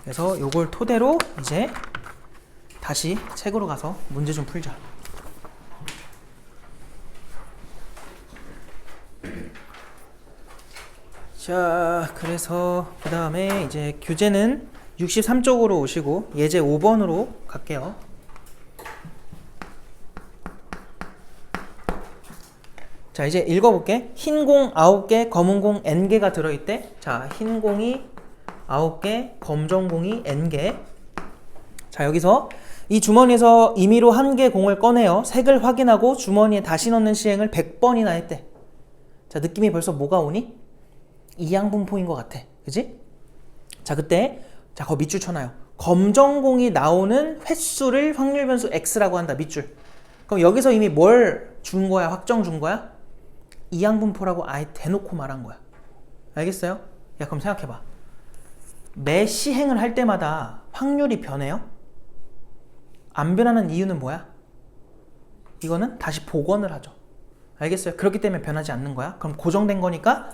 그래서 요걸 토대로 이제 다시 책으로 가서 문제 좀 풀자. 자, 그래서 그 다음에 이제 교재는 63쪽으로 오시고 예제 5번으로 갈게요. 자, 이제 읽어볼게. 흰 공 9개, 검은 공 N개가 들어있대. 자, 흰 공이 9개, 검정 공이 N개. 자, 여기서 이 주머니에서 임의로 한 개 공을 꺼내어 색을 확인하고 주머니에 다시 넣는 시행을 100번이나 했대. 자, 느낌이 벌써 뭐가 오니? 이항분포인 것 같아. 그지? 자, 그때 자, 거 밑줄 쳐놔요. 검정공이 나오는 횟수를 확률 변수 x라고 한다. 밑줄. 그럼 여기서 이미 뭘 준 거야? 확정 준 거야? 이항분포라고 아예 대놓고 말한 거야. 알겠어요? 야, 그럼 생각해봐. 매 시행을 할 때마다 확률이 변해요? 안 변하는 이유는 뭐야? 이거는 다시 복원을 하죠. 알겠어요? 그렇기 때문에 변하지 않는 거야. 그럼 고정된 거니까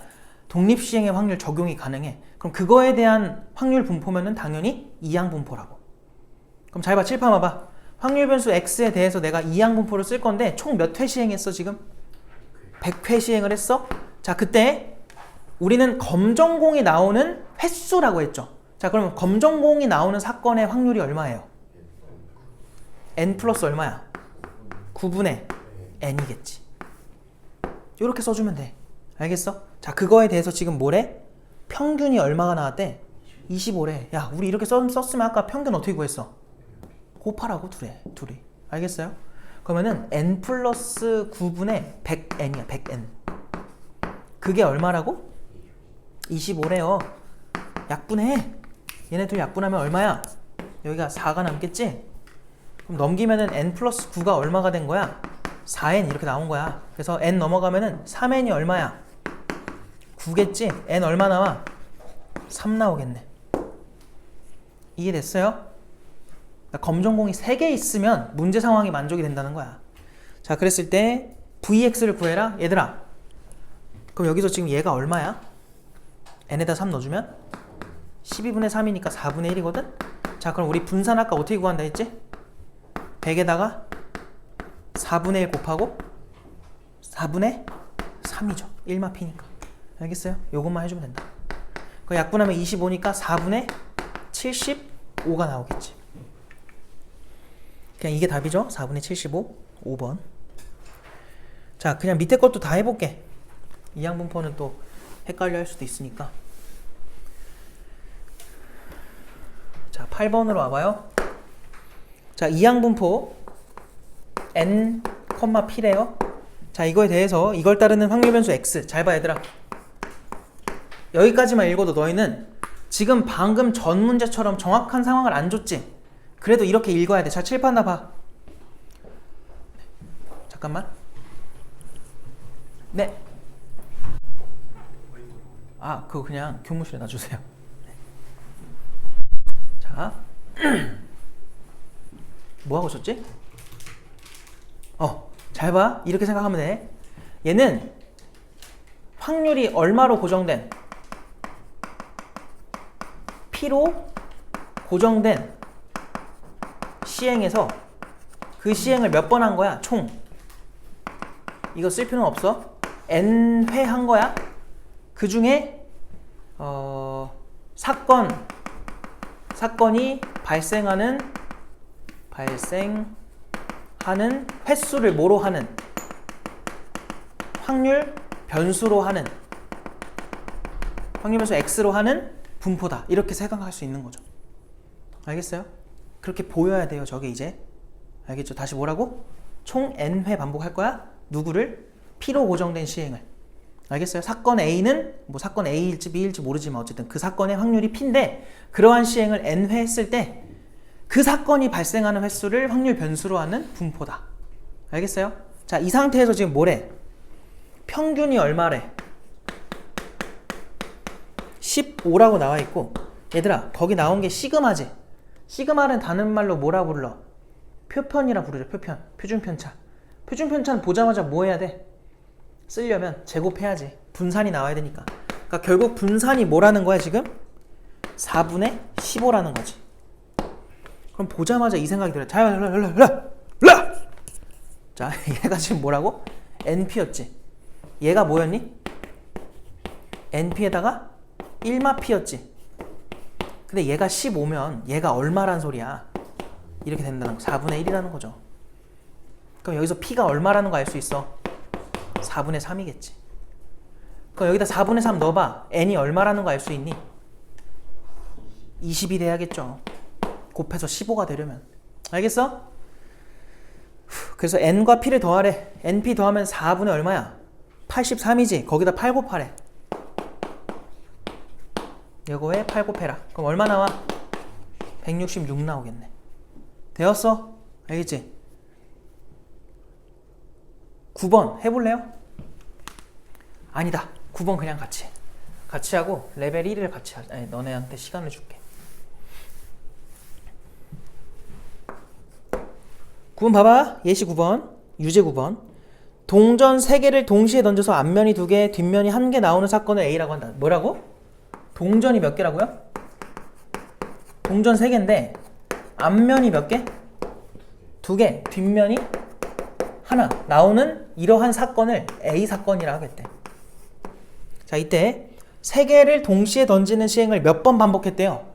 독립시행의 확률 적용이 가능해. 그럼 그거에 대한 확률 분포면은 당연히 이항분포라고. 그럼 잘 봐. 칠판 봐봐. 확률 변수 x에 대해서 내가 이항분포를 쓸 건데 총 몇 회 시행했어 지금? 100회 시행을 했어? 자, 그때 우리는 검정공이 나오는 횟수라고 했죠. 자, 그러면 검정공이 나오는 사건의 확률이 얼마예요? n 플러스 얼마야? 9분의 n이겠지. 이렇게 써주면 돼. 알겠어? 자, 그거에 대해서 지금 뭐래? 평균이 얼마가 나왔대? 25래. 야, 우리 이렇게 썼으면 아까 평균 어떻게 구했어? 곱하라고 둘이. 알겠어요? 그러면은 n 플러스 9분의 100n이야. 100n. 그게 얼마라고? 25래요. 약분해. 얘네 둘 약분하면 얼마야? 여기가 4가 남겠지? 그럼 넘기면은 n 플러스 9가 얼마가 된 거야? 4n 이렇게 나온 거야. 그래서 n 넘어가면은 3n이 얼마야? 9겠지? n 얼마 나와? 3 나오겠네. 이해됐어요? 그러니까 검정공이 3개 있으면 문제 상황이 만족이 된다는 거야. 자, 그랬을 때 vx를 구해라. 얘들아, 그럼 여기서 지금 얘가 얼마야? n에다 3 넣어주면 12분의 3이니까 4분의 1이거든? 자, 그럼 우리 분산 아까 어떻게 구한다 했지? 100에다가 4분의 1 곱하고 4분의 3이죠. 1마피니까. 알겠어요? 요것만 해주면 된다. 그 약분하면 25니까 4분의 75가 나오겠지. 그냥 이게 답이죠. 4분의 75, 5번. 자, 그냥 밑에 것도 다 해볼게. 이항분포는 또 헷갈려 할 수도 있으니까. 자, 8번으로 와봐요. 자, 이항분포 n, p래요. 자, 이거에 대해서 이걸 따르는 확률 변수 x. 잘 봐, 얘들아. 여기까지만 읽어도 너희는 지금 방금 전 문제처럼 정확한 상황을 안 줬지? 그래도 이렇게 읽어야 돼. 자, 칠판 봐. 잠깐만. 네. 아, 그거 그냥 교무실에 놔주세요. 자, 뭐 하고 있었지? 잘 봐. 이렇게 생각하면 돼. 얘는 확률이 얼마로 고정된? P로 고정된 시행에서 그 시행을 몇 번 한 거야? 총. 이거 쓸 필요는 없어. n 회 한 거야. 그 중에 사건이 발생하는 횟수를 뭐로 하는? 확률 변수로 하는, 확률 변수 x로 하는 분포다. 이렇게 생각할 수 있는 거죠. 알겠어요? 그렇게 보여야 돼요. 저게 이제. 알겠죠? 다시 뭐라고? 총 n회 반복할 거야. 누구를? P로 고정된 시행을. 알겠어요? 사건 A는 뭐 사건 A일지 B일지 모르지만 어쨌든 그 사건의 확률이 P인데 그러한 시행을 n회 했을 때 그 사건이 발생하는 횟수를 확률 변수로 하는 분포다. 알겠어요? 자, 이 상태에서 지금 뭐래? 평균이 얼마래? 15라고 나와 있고, 얘들아, 거기 나온 게 시그마지? 시그마는 다른 말로 뭐라 불러? 표편이라 부르죠. 표편. 표준편차. 표준편차는 보자마자 뭐 해야 돼? 쓰려면 제곱해야지. 분산이 나와야 되니까. 그러니까 결국 분산이 뭐라는 거야 지금? 4분의 15라는 거지. 그럼 보자마자 이 생각이 들어요. 자, 얘가 지금 뭐라고? NP였지. 얘가 뭐였니? NP에다가 1마P였지. 근데 얘가 15면 얘가 얼마란 소리야? 이렇게 된다는 거. 4분의 1이라는 거죠. 그럼 여기서 P가 얼마라는 거 알 수 있어? 4분의 3이겠지. 그럼 여기다 4분의 3 넣어봐. N이 얼마라는 거 알 수 있니? 20이 돼야겠죠. 곱해서 15가 되려면. 알겠어? 그래서 n과 p를 더하래. np 더하면 4분의 얼마야? 83이지. 거기다 8 곱하래. 이거에 8 곱해라. 그럼 얼마 나와? 166 나오겠네. 되었어? 알겠지? 9번 해볼래요? 아니다. 9번 그냥 같이 하고 레벨 1을 같이 하자. 아니, 너네한테 시간을 줄게. 9번 봐봐. 예시 9번 유제 9번 동전 3개를 동시에 던져서 앞면이 2개 뒷면이 1개 나오는 사건을 A라고 한다. 뭐라고? 동전이 몇 개라고요? 동전 3개인데 앞면이 몇 개? 2개 뒷면이 하나 나오는 이러한 사건을 A 사건이라 하겠대. 자, 이때 3개를 동시에 던지는 시행을 몇 번 반복했대요?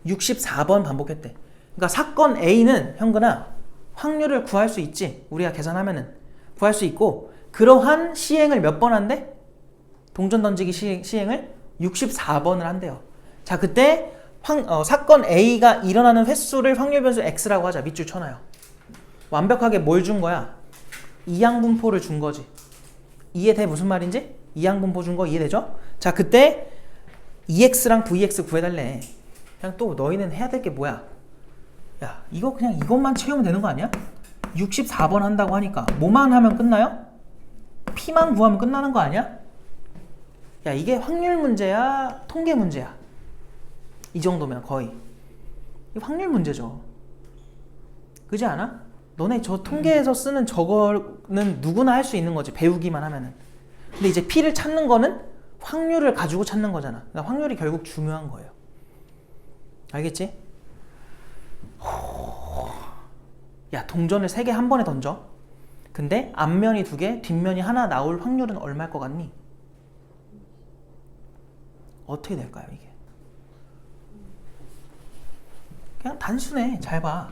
64번 반복했대. 그러니까 사건 A는 현근아 확률을 구할 수 있지. 우리가 계산하면은 구할 수 있고 그러한 시행을 몇 번 한대? 동전 던지기 시행을 64번을 한대요. 자, 그때 사건 A가 일어나는 횟수를 확률 변수 X라고 하자. 밑줄 쳐놔요. 완벽하게 뭘 준 거야? 이항분포를 준 거지. 이해돼? 무슨 말인지? 이항분포 준 거 이해되죠? 자, 그때 EX랑 VX 구해달래. 그냥 또 너희는 해야 될 게 뭐야? 야, 이거 그냥 이것만 채우면 되는 거 아니야? 64번 한다고 하니까 뭐만 하면 끝나요? P만 구하면 끝나는 거 아니야? 야, 이게 확률 문제야? 통계 문제야? 이 정도면 거의 이게 확률 문제죠. 그지 않아? 너네 저 통계에서 쓰는 저거는 누구나 할 수 있는 거지. 배우기만 하면은. 근데 이제 P를 찾는 거는 확률을 가지고 찾는 거잖아. 그러니까 확률이 결국 중요한 거예요. 알겠지? 야, 동전을 3개 한 번에 던져. 근데 앞면이 2개, 뒷면이 하나 나올 확률은 얼마일 것 같니? 어떻게 될까요, 이게? 그냥 단순해. 잘 봐.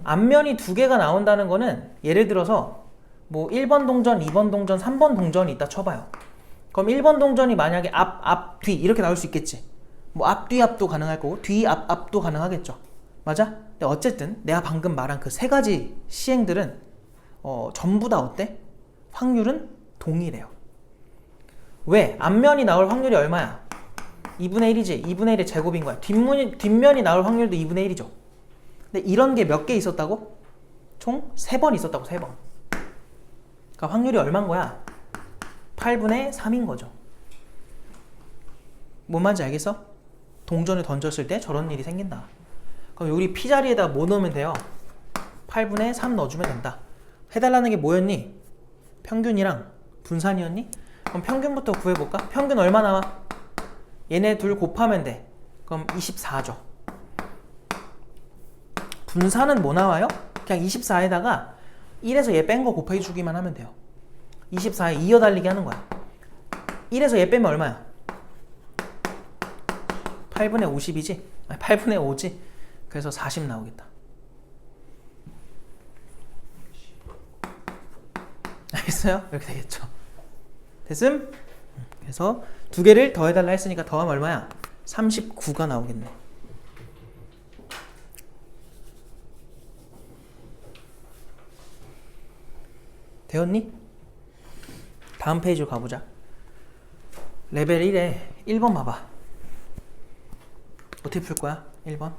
앞면이 2개가 나온다는 거는 예를 들어서 뭐 1번 동전, 2번 동전, 3번 동전이 있다 쳐봐요. 그럼 1번 동전이 만약에 앞, 뒤 이렇게 나올 수 있겠지. 뭐 앞, 뒤, 앞도 가능할 거고 뒤, 앞도 가능하겠죠. 맞아? 근데 어쨌든 내가 방금 말한 그 3가지 시행들은 전부 다 어때? 확률은 동일해요. 왜? 앞면이 나올 확률이 얼마야? 2분의 1이지. 2분의 1의 제곱인 거야. 뒷면이 나올 확률도 2분의 1이죠. 근데 이런 게 몇 개 있었다고? 총 3번 있었다고. 3번. 그러니까 확률이 얼마인 거야? 8분의 3인 거죠. 뭔 말인지 알겠어? 동전을 던졌을 때 저런 일이 생긴다. 그럼 여기 P자리에다 뭐 넣으면 돼요? 8분의 3 넣어주면 된다. 해달라는 게 뭐였니? 평균이랑 분산이었니? 그럼 평균부터 구해볼까? 평균 얼마 나와? 얘네 둘 곱하면 돼. 그럼 24죠. 분산은 뭐 나와요? 그냥 24에다가 1에서 얘 뺀 거 곱해주기만 하면 돼요. 24에 이어달리기 하는 거야. 1에서 얘 빼면 얼마야? 8분의 50이지? 아니 8분의 5지? 그래서 40 나오겠다. 알겠어요? 이렇게 되겠죠. 됐음? 그래서 2개를 더해달라 했으니까 더하면 얼마야? 39가 나오겠네. 되었니? 다음 페이지로 가보자. 레벨 1에 1번 봐봐. 어떻게 풀 거야? 1번.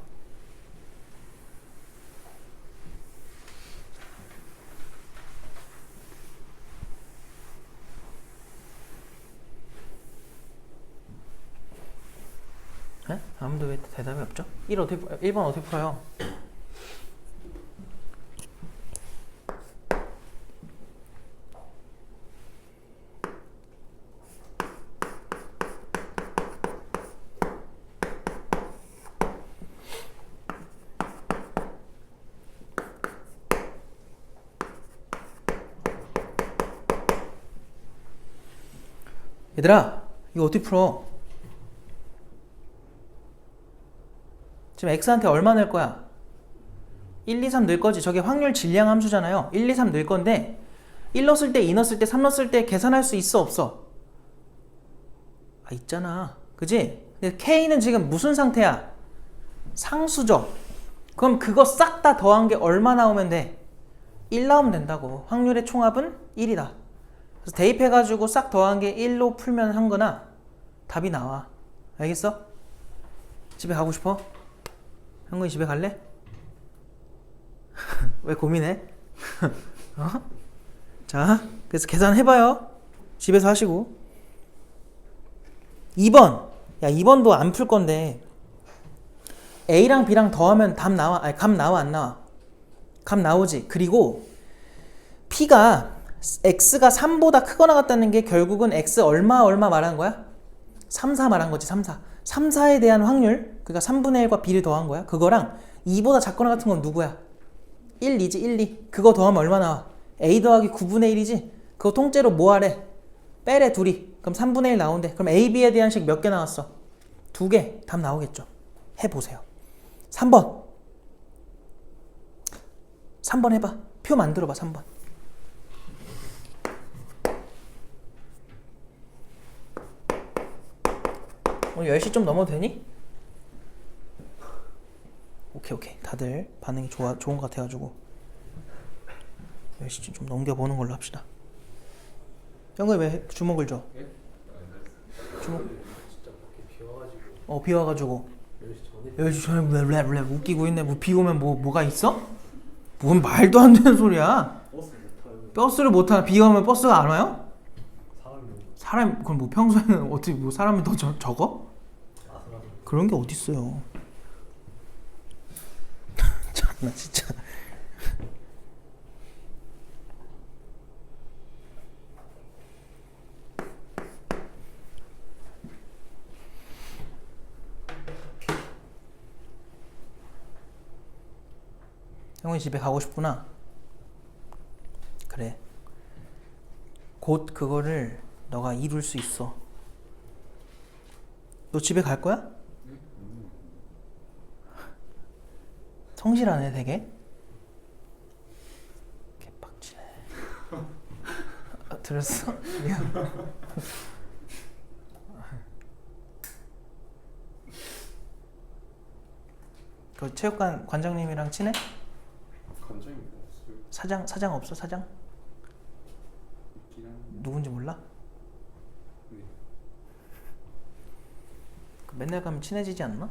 에? 아무도 왜 대답이 없죠? 1번 어떻게 풀어요? 얘들아, 이거 어떻게 풀어? 지금 x한테 얼마 넣을 거야? 1, 2, 3 넣을 거지. 저게 확률 질량 함수잖아요. 1, 2, 3 넣을 건데 1 넣었을 때, 2 넣었을 때, 3 넣었을 때 계산할 수 있어 없어? 아, 있잖아. 그지? 근데 k는 지금 무슨 상태야? 상수죠. 그럼 그거 싹 다 더한 게 얼마 나오면 돼? 1 나오면 된다고. 확률의 총합은 1이다. 그래서 대입해가지고 싹 더한 게 1로 풀면 한 거나 답이 나와. 알겠어? 집에 가고 싶어? 형근이 집에 갈래? 왜 고민해? 어? 자, 그래서 계산해봐요. 집에서 하시고. 2번. 야, 2번도 안 풀 건데 A랑 B랑 더하면 답 나와? 아니, 값 나와 안 나와? 값 나오지. 그리고 P가 X가 3보다 크거나 같다는 게 결국은 X 얼마 말하는 거야? 3, 4 말한 거지. 3, 4. 3, 4에 대한 확률, 그러니까 3분의 1과 B를 더한 거야. 그거랑 2보다 작거나 같은 건 누구야? 1, 2지. 1, 2. 그거 더하면 얼마 나와? A 더하기 9분의 1이지. 그거 통째로 뭐 하래? 빼래 둘이. 그럼 3분의 1 나온대. 그럼 A, B에 대한 식 몇 개 나왔어? 2개. 답 나오겠죠. 해보세요. 3번. 3번 해봐. 표 만들어봐. 3번. 오늘 10시 좀 넘어도 되니? 오케이. 다들 반응이 좋은 것 같아가지고 10시 좀 넘겨보는 걸로 합시다. 형이 왜 주먹을 줘? 예? 주먹? 진짜 밖에 비 와가지고 비 와가지고 10시 전에 10시 전에 랩 웃기고 있네. 뭐 비 오면 뭐가 있어? 뭔 말도 안 되는 소리야. 버스 못 타요. 버스를 못 타나? 비가 오면 버스가 안 와요? 사람이 너무 사람 그럼 뭐 평소에는 어떻게 뭐 사람이 더 적어? 아슬아슬. 그런 게 어딨어요. 참나 진짜. 형이 집에 가고 싶구나. 그래. 곧 그거를 너가 이룰 수 있어. 너 집에 갈 거야? 성실하네 되게. 개빡치네. 들었어? 미안. 그 체육관 관장님이랑 친해? 관장이 없어요. 사장 없어? 사장? 있긴 한데. 누군지 몰라? 네. 그 맨날 가면 친해지지 않나?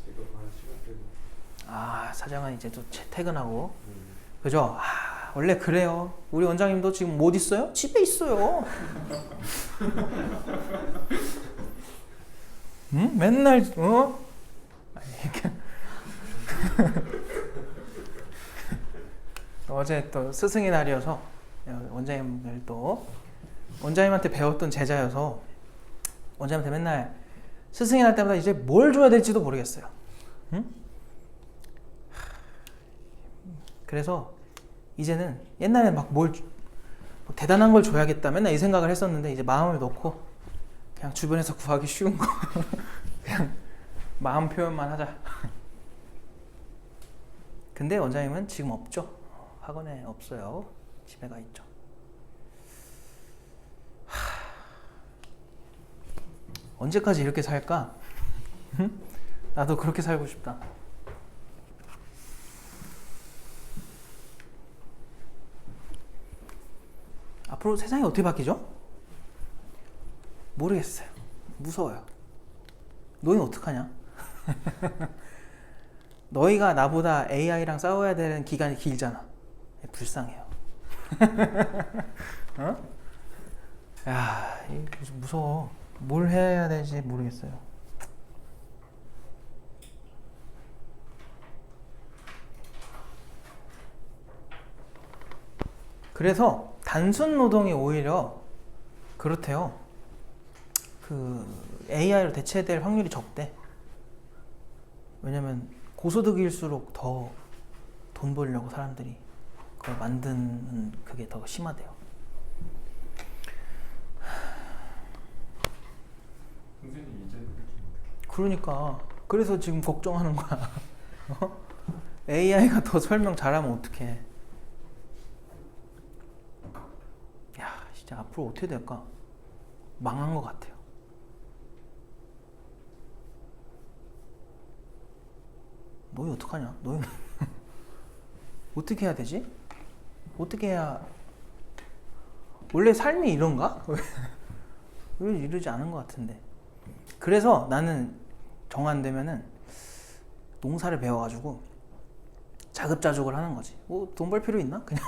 제가 가는 시간 때문에. 아, 사장은 이제 또 퇴근하고. 그죠? 아, 원래 그래요. 우리 원장님도 지금 못 있어요? 집에 있어요. 응? 맨날 어제 또 스승의 날이어서 원장님들 또 원장님한테 배웠던 제자여서 원장님한테 맨날 스승의 날 때마다 이제 뭘 줘야 될지도 모르겠어요. 응? 그래서 이제는 옛날에 막 뭘 대단한 걸 줘야겠다 맨날 이 생각을 했었는데 이제 마음을 놓고 그냥 주변에서 구하기 쉬운 거 그냥 마음 표현만 하자. 근데 원장님은 지금 없죠. 학원에 없어요. 집에 가 있죠. 언제까지 이렇게 살까? 나도 그렇게 살고 싶다. 앞으로 세상이 어떻게 바뀌죠? 모르겠어요. 무서워요. 너희는 어떡하냐? 너희가 나보다 AI랑 싸워야 되는 기간이 길잖아. 불쌍해요. 어? 야, 이거 무서워. 뭘 해야 될지 모르겠어요. 그래서 단순 노동이 오히려 그렇대요. 그 AI로 대체될 확률이 적대. 왜냐면 고소득일수록 더 돈 벌려고 사람들이 그걸 만드는 그게 더 심하대요. 선생님 이제는 그렇게 그러니까 그래서 지금 걱정하는 거야. 어? AI가 더 설명 잘하면 어떡해. 야, 진짜 앞으로 어떻게 될까? 망한 것 같아요. 너희 어떡하냐? 너희 어떻게 해야 되지? 어떻게 해야 원래 삶이 이런가? 왜 이러지 않은 것 같은데. 그래서 나는 정 안 되면은 농사를 배워가지고 자급자족을 하는 거지. 뭐 돈 벌 필요 있나? 그냥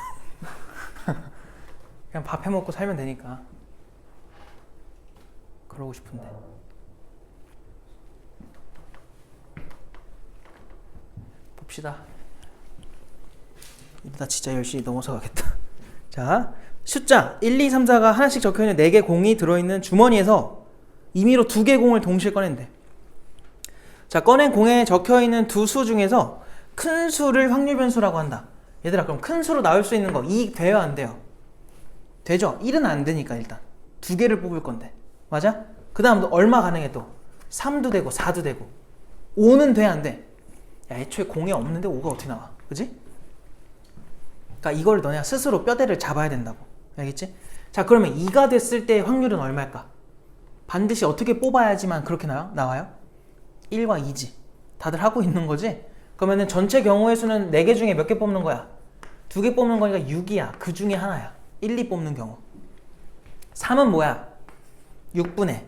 그냥 밥 해먹고 살면 되니까. 그러고 싶은데. 봅시다. 이러다 진짜 10시 넘어서 가겠다. 자, 숫자 1, 2, 3, 4가 하나씩 적혀있는 4개 공이 들어있는 주머니에서 임의로 2개 공을 동시에 꺼낸대. 자, 꺼낸 공에 적혀있는 두 수 중에서 큰 수를 확률 변수라고 한다. 얘들아, 그럼 큰 수로 나올 수 있는 거 2 돼요, 안 돼요? 되죠? 1은 안 되니까 일단 2개를 뽑을 건데. 맞아? 그 다음 얼마 가능해 또? 3도 되고 4도 되고 5는 돼, 안 돼? 야, 애초에 공이 없는데 5가 어떻게 나와? 그지? 그러니까 이걸 너네가 스스로 뼈대를 잡아야 된다고. 알겠지? 자, 그러면 2가 됐을 때 확률은 얼마일까? 반드시 어떻게 뽑아야지만 그렇게 나와요? 1과 2지. 다들 하고 있는 거지? 그러면은 전체 경우의 수는 4개 중에 몇 개 뽑는 거야? 2개 뽑는 거니까 6이야. 그 중에 하나야. 1, 2 뽑는 경우. 3은 뭐야? 6분의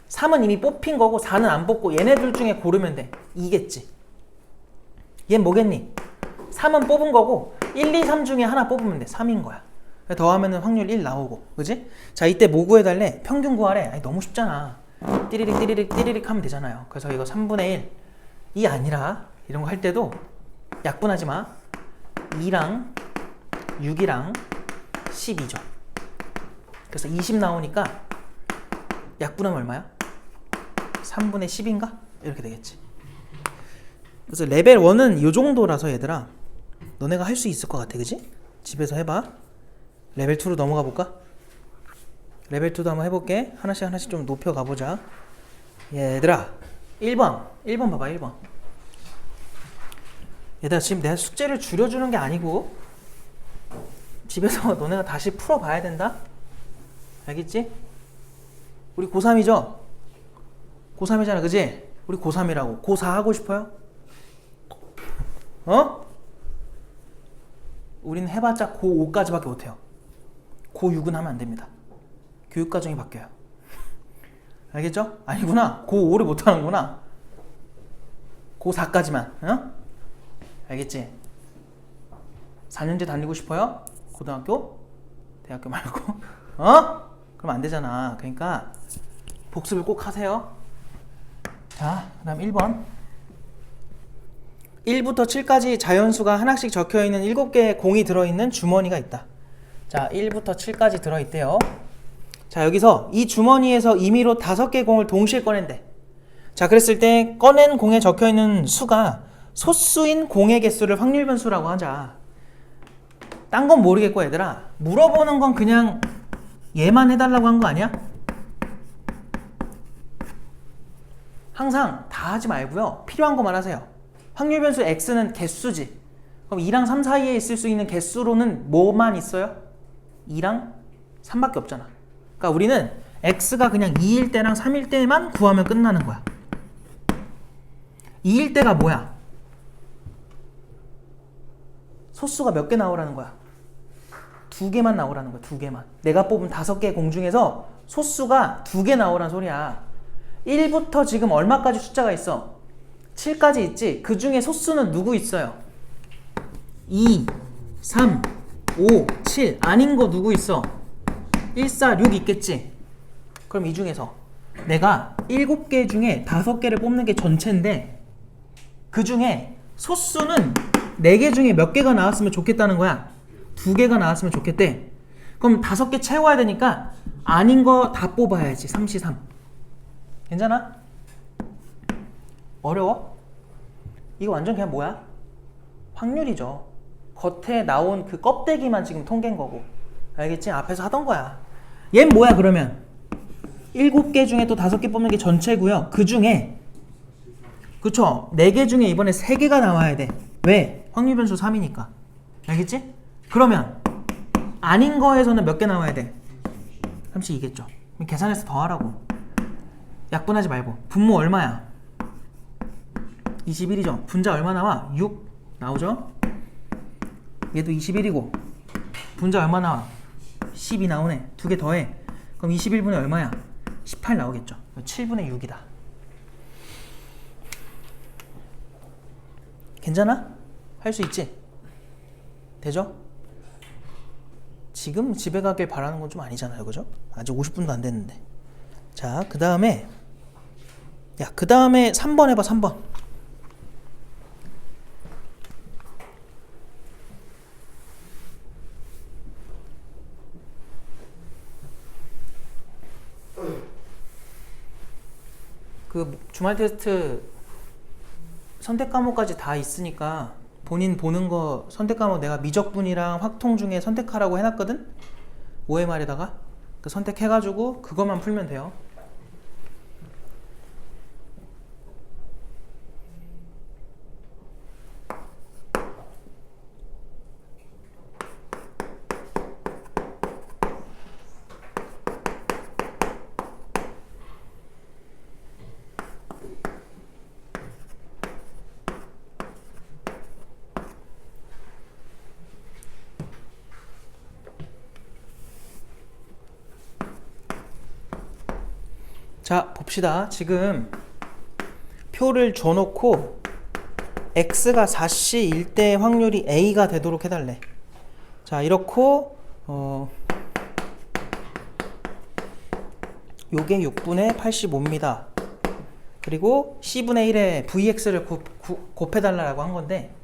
3은 이미 뽑힌 거고 4는 안 뽑고 얘네 둘 중에 고르면 돼. 2겠지. 얘는 뭐겠니? 3은 뽑은 거고 1, 2, 3 중에 하나 뽑으면 돼. 3인 거야. 더하면 확률 1 나오고. 그지? 자, 이때 뭐 구해달래? 평균 구하래. 아니, 너무 쉽잖아. 띠리릭 띠리릭 띠리릭 하면 되잖아요. 그래서 이거 3분의 1이 아니라 이런 거 할 때도 약분하지 마. 2랑 6이랑 12죠. 그래서 20 나오니까 약분하면 얼마야? 3분의 10인가? 이렇게 되겠지. 그래서 레벨 1은 이 정도라서 얘들아 너네가 할 수 있을 것 같아. 그지? 집에서 해봐. 레벨 2로 넘어가 볼까? 레벨 2도 한번 해볼게. 하나씩 좀 높여 가보자. 얘들아 1번 봐봐. 1번. 얘들아, 지금 내가 숙제를 줄여주는 게 아니고 집에서 너네가 다시 풀어봐야 된다. 알겠지? 우리 고3이죠? 고3이잖아, 그지? 우리 고3이라고. 고4 하고 싶어요? 어? 우리는 해봤자 고5까지밖에 못해요. 고6은 하면 안 됩니다. 교육과정이 바뀌어요. 알겠죠? 아니구나. 고5를 못하는구나. 고4까지만. 어? 알겠지? 4년제 다니고 싶어요? 고등학교? 대학교 말고? 어? 그럼 안 되잖아. 그러니까 복습을 꼭 하세요. 자, 그 다음 1번. 1부터 7까지 자연수가 하나씩 적혀있는 7개의 공이 들어있는 주머니가 있다. 자, 1부터 7까지 들어있대요. 자, 여기서 이 주머니에서 임의로 5개 공을 동시에 꺼낸대. 자, 그랬을 때 꺼낸 공에 적혀있는 수가 소수인 공의 개수를 확률 변수라고 하자. 딴 건 모르겠고 얘들아, 물어보는 건 그냥 얘만 해달라고 한 거 아니야? 항상 다 하지 말고요. 필요한 것만 하세요. 확률 변수 x는 개수지. 그럼 2랑 3 사이에 있을 수 있는 개수로는 뭐만 있어요? 2랑 3밖에 없잖아. 그러니까 우리는 x가 그냥 2일 때랑 3일 때만 구하면 끝나는 거야. 2일 때가 뭐야? 소수가 몇 개 나오라는 거야? 2개만 나오라는 거야. 2개만. 내가 뽑은 5개 공 중에서 소수가 2개 나오라는 소리야. 1부터 지금 얼마까지 숫자가 있어? 7까지 있지? 그 중에 소수는 누구 있어요? 2, 3, 5, 7 아닌 거 누구 있어? 1, 4, 6 있겠지? 그럼 이 중에서 내가 7개 중에 5개를 뽑는 게 전체인데 그 중에 소수는 4개 중에 몇 개가 나왔으면 좋겠다는 거야. 2개가 나왔으면 좋겠대. 그럼 5개 채워야 되니까 아닌 거 다 뽑아야지. 3시 3. 괜찮아? 어려워? 이거 완전 그냥 뭐야? 확률이죠. 겉에 나온 그 껍데기만 지금 통계인 거고. 알겠지? 앞에서 하던 거야. 얘는 뭐야 그러면? 7개 중에 또 5개 뽑는 게 전체고요. 그 중에 그쵸? 4개 중에 이번에 3개가 나와야 돼. 왜? 확률 변수 3이니까. 알겠지? 그러면 아닌 거에서는 몇 개 나와야 돼? 32겠죠. 계산해서 더하라고. 약분하지 말고. 분모 얼마야? 21이죠. 분자 얼마 나와? 6 나오죠? 얘도 21이고 분자 얼마 나와? 10이 나오네. 두 개 더해. 그럼 21분의 얼마야? 18 나오겠죠. 7분의 6이다. 괜찮아? 할 수 있지? 되죠? 지금 집에 가길 바라는 건 좀 아니잖아요. 그죠? 아직 50분도 안 됐는데. 자, 그 다음에 야, 그 다음에 3번 해봐. 3번. 그 주말 테스트 선택 과목까지 다 있으니까 본인 보는 거 선택 과목 내가 미적분이랑 확통 중에 선택하라고 해놨거든? OMR에다가 그 선택해가지고 그것만 풀면 돼요. 자, 봅시다. 지금 표를 줘놓고 x가 4c일 때 확률이 a가 되도록 해달래. 자, 이렇고 요게 6분의 85입니다. 그리고 c분의 1에 vx를 곱해달라고 한 건데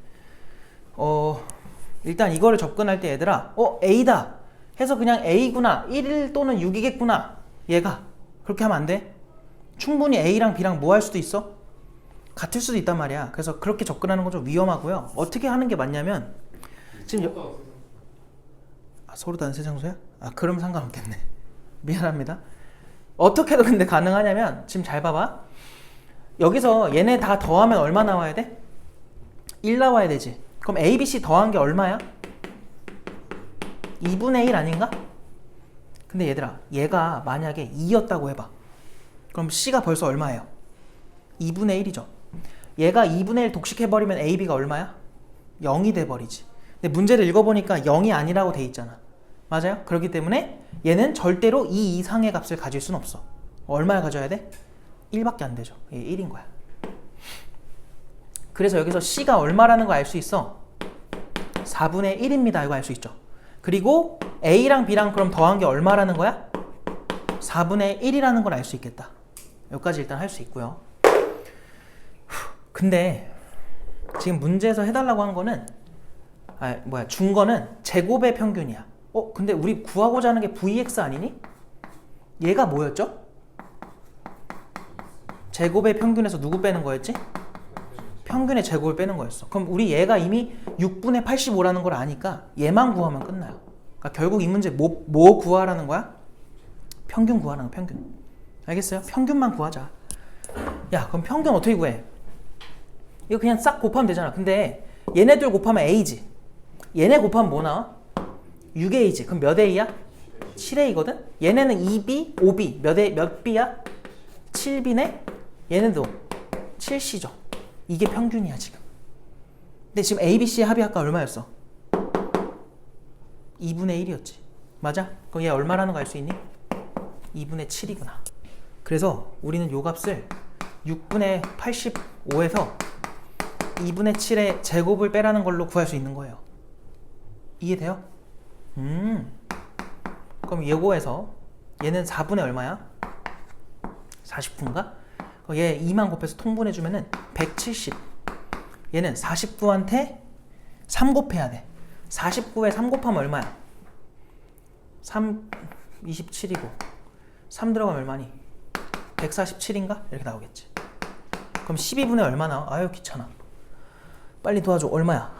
일단 이거를 접근할 때 얘들아 a다 해서 그냥 a구나 1 또는 6이겠구나 얘가 그렇게 하면 안 돼. 충분히 A랑 B랑 뭐 할 수도 있어? 같을 수도 있단 말이야. 그래서 그렇게 접근하는 건 좀 위험하고요. 어떻게 하는 게 맞냐면 지금 서로 다른 세상소야? 그럼 상관없겠네. 미안합니다. 어떻게 해도 근데 가능하냐면 지금 잘 봐봐. 여기서 얘네 다 더하면 얼마 나와야 돼? 1 나와야 되지. 그럼 A, B, C 더한 게 얼마야? 2분의 1 아닌가? 근데 얘들아, 얘가 만약에 2였다고 해봐. 그럼 C가 벌써 얼마예요? 2분의 1이죠. 얘가 2분의 1 독식해버리면 A, B가 얼마야? 0이 돼버리지. 근데 문제를 읽어보니까 0이 아니라고 돼 있잖아. 맞아요? 그렇기 때문에 얘는 절대로 2 이상의 값을 가질 순 없어. 얼마를 가져야 돼? 1밖에 안 되죠. 얘 1인 거야. 그래서 여기서 C가 얼마라는 거 알 수 있어? 4분의 1입니다. 이거 알 수 있죠. 그리고 A랑 B랑 그럼 더한 게 얼마라는 거야? 4분의 1이라는 걸 알 수 있겠다. 여기까지 일단 할 수 있고요. 근데 지금 문제에서 해달라고 한 거는 준 거는 제곱의 평균이야. 근데 우리 구하고자 하는 게 VX 아니니? 얘가 뭐였죠? 제곱의 평균에서 누구 빼는 거였지? 평균의 제곱을 빼는 거였어. 그럼 우리 얘가 이미 6분의 85라는 걸 아니까 얘만 구하면 끝나요. 그러니까 결국 이 문제 뭐 구하라는 거야? 평균 구하라는 거야, 평균. 알겠어요? 평균만 구하자. 야, 그럼 평균 어떻게 구해? 이거 그냥 싹 곱하면 되잖아. 근데 얘네들 곱하면 A지. 얘네 곱하면 뭐 나와? 6A지. 그럼 몇 A야? 7A거든? 얘네는 2B, 5B. 몇 B야? 7B네? 얘네도 7C죠. 이게 평균이야, 지금. 근데 지금 A, B, C의 합이 아까 얼마였어? 2분의 1이었지. 맞아? 그럼 얘 얼마라는 거 알 수 있니? 2분의 7이구나. 그래서 우리는 요 값을 6분의 85에서 2분의 7의 제곱을 빼라는 걸로 구할 수 있는 거예요. 이해돼요? 그럼 요거에서 얘는 4분의 얼마야? 49인가? 얘 2만 곱해서 통분해주면은 170. 얘는 49한테 3 곱해야 돼. 49에 3 곱하면 얼마야? 3, 27이고 3 들어가면 얼마니? 147인가? 이렇게 나오겠지. 그럼 12분의 얼마 나와? 아유 귀찮아. 빨리 도와줘. 얼마야?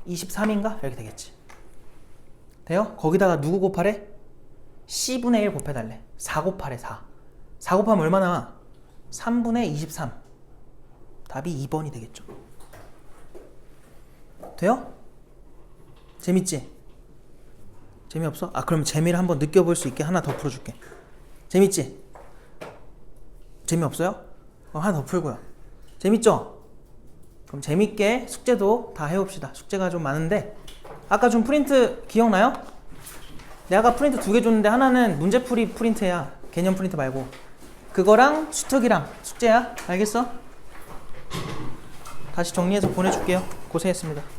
23인가? 이렇게 되겠지. 돼요? 거기다가 누구 곱하래? C분의 1 곱해달래. 4 곱하래 4. 4 곱하면 얼마 나와? 3분의 23. 답이 2번이 되겠죠. 돼요? 재밌지? 재미없어? 그럼 재미를 한번 느껴볼 수 있게 하나 더 풀어줄게. 재밌지? 재미없어요? 하나 더 풀고요. 재밌죠? 그럼 재밌게 숙제도 다 해봅시다. 숙제가 좀 많은데 아까 좀 프린트 기억나요? 내가 아까 프린트 2개 줬는데 하나는 문제풀이 프린트야. 개념 프린트 말고. 그거랑 수특이랑 숙제야. 알겠어? 다시 정리해서 보내줄게요. 고생했습니다.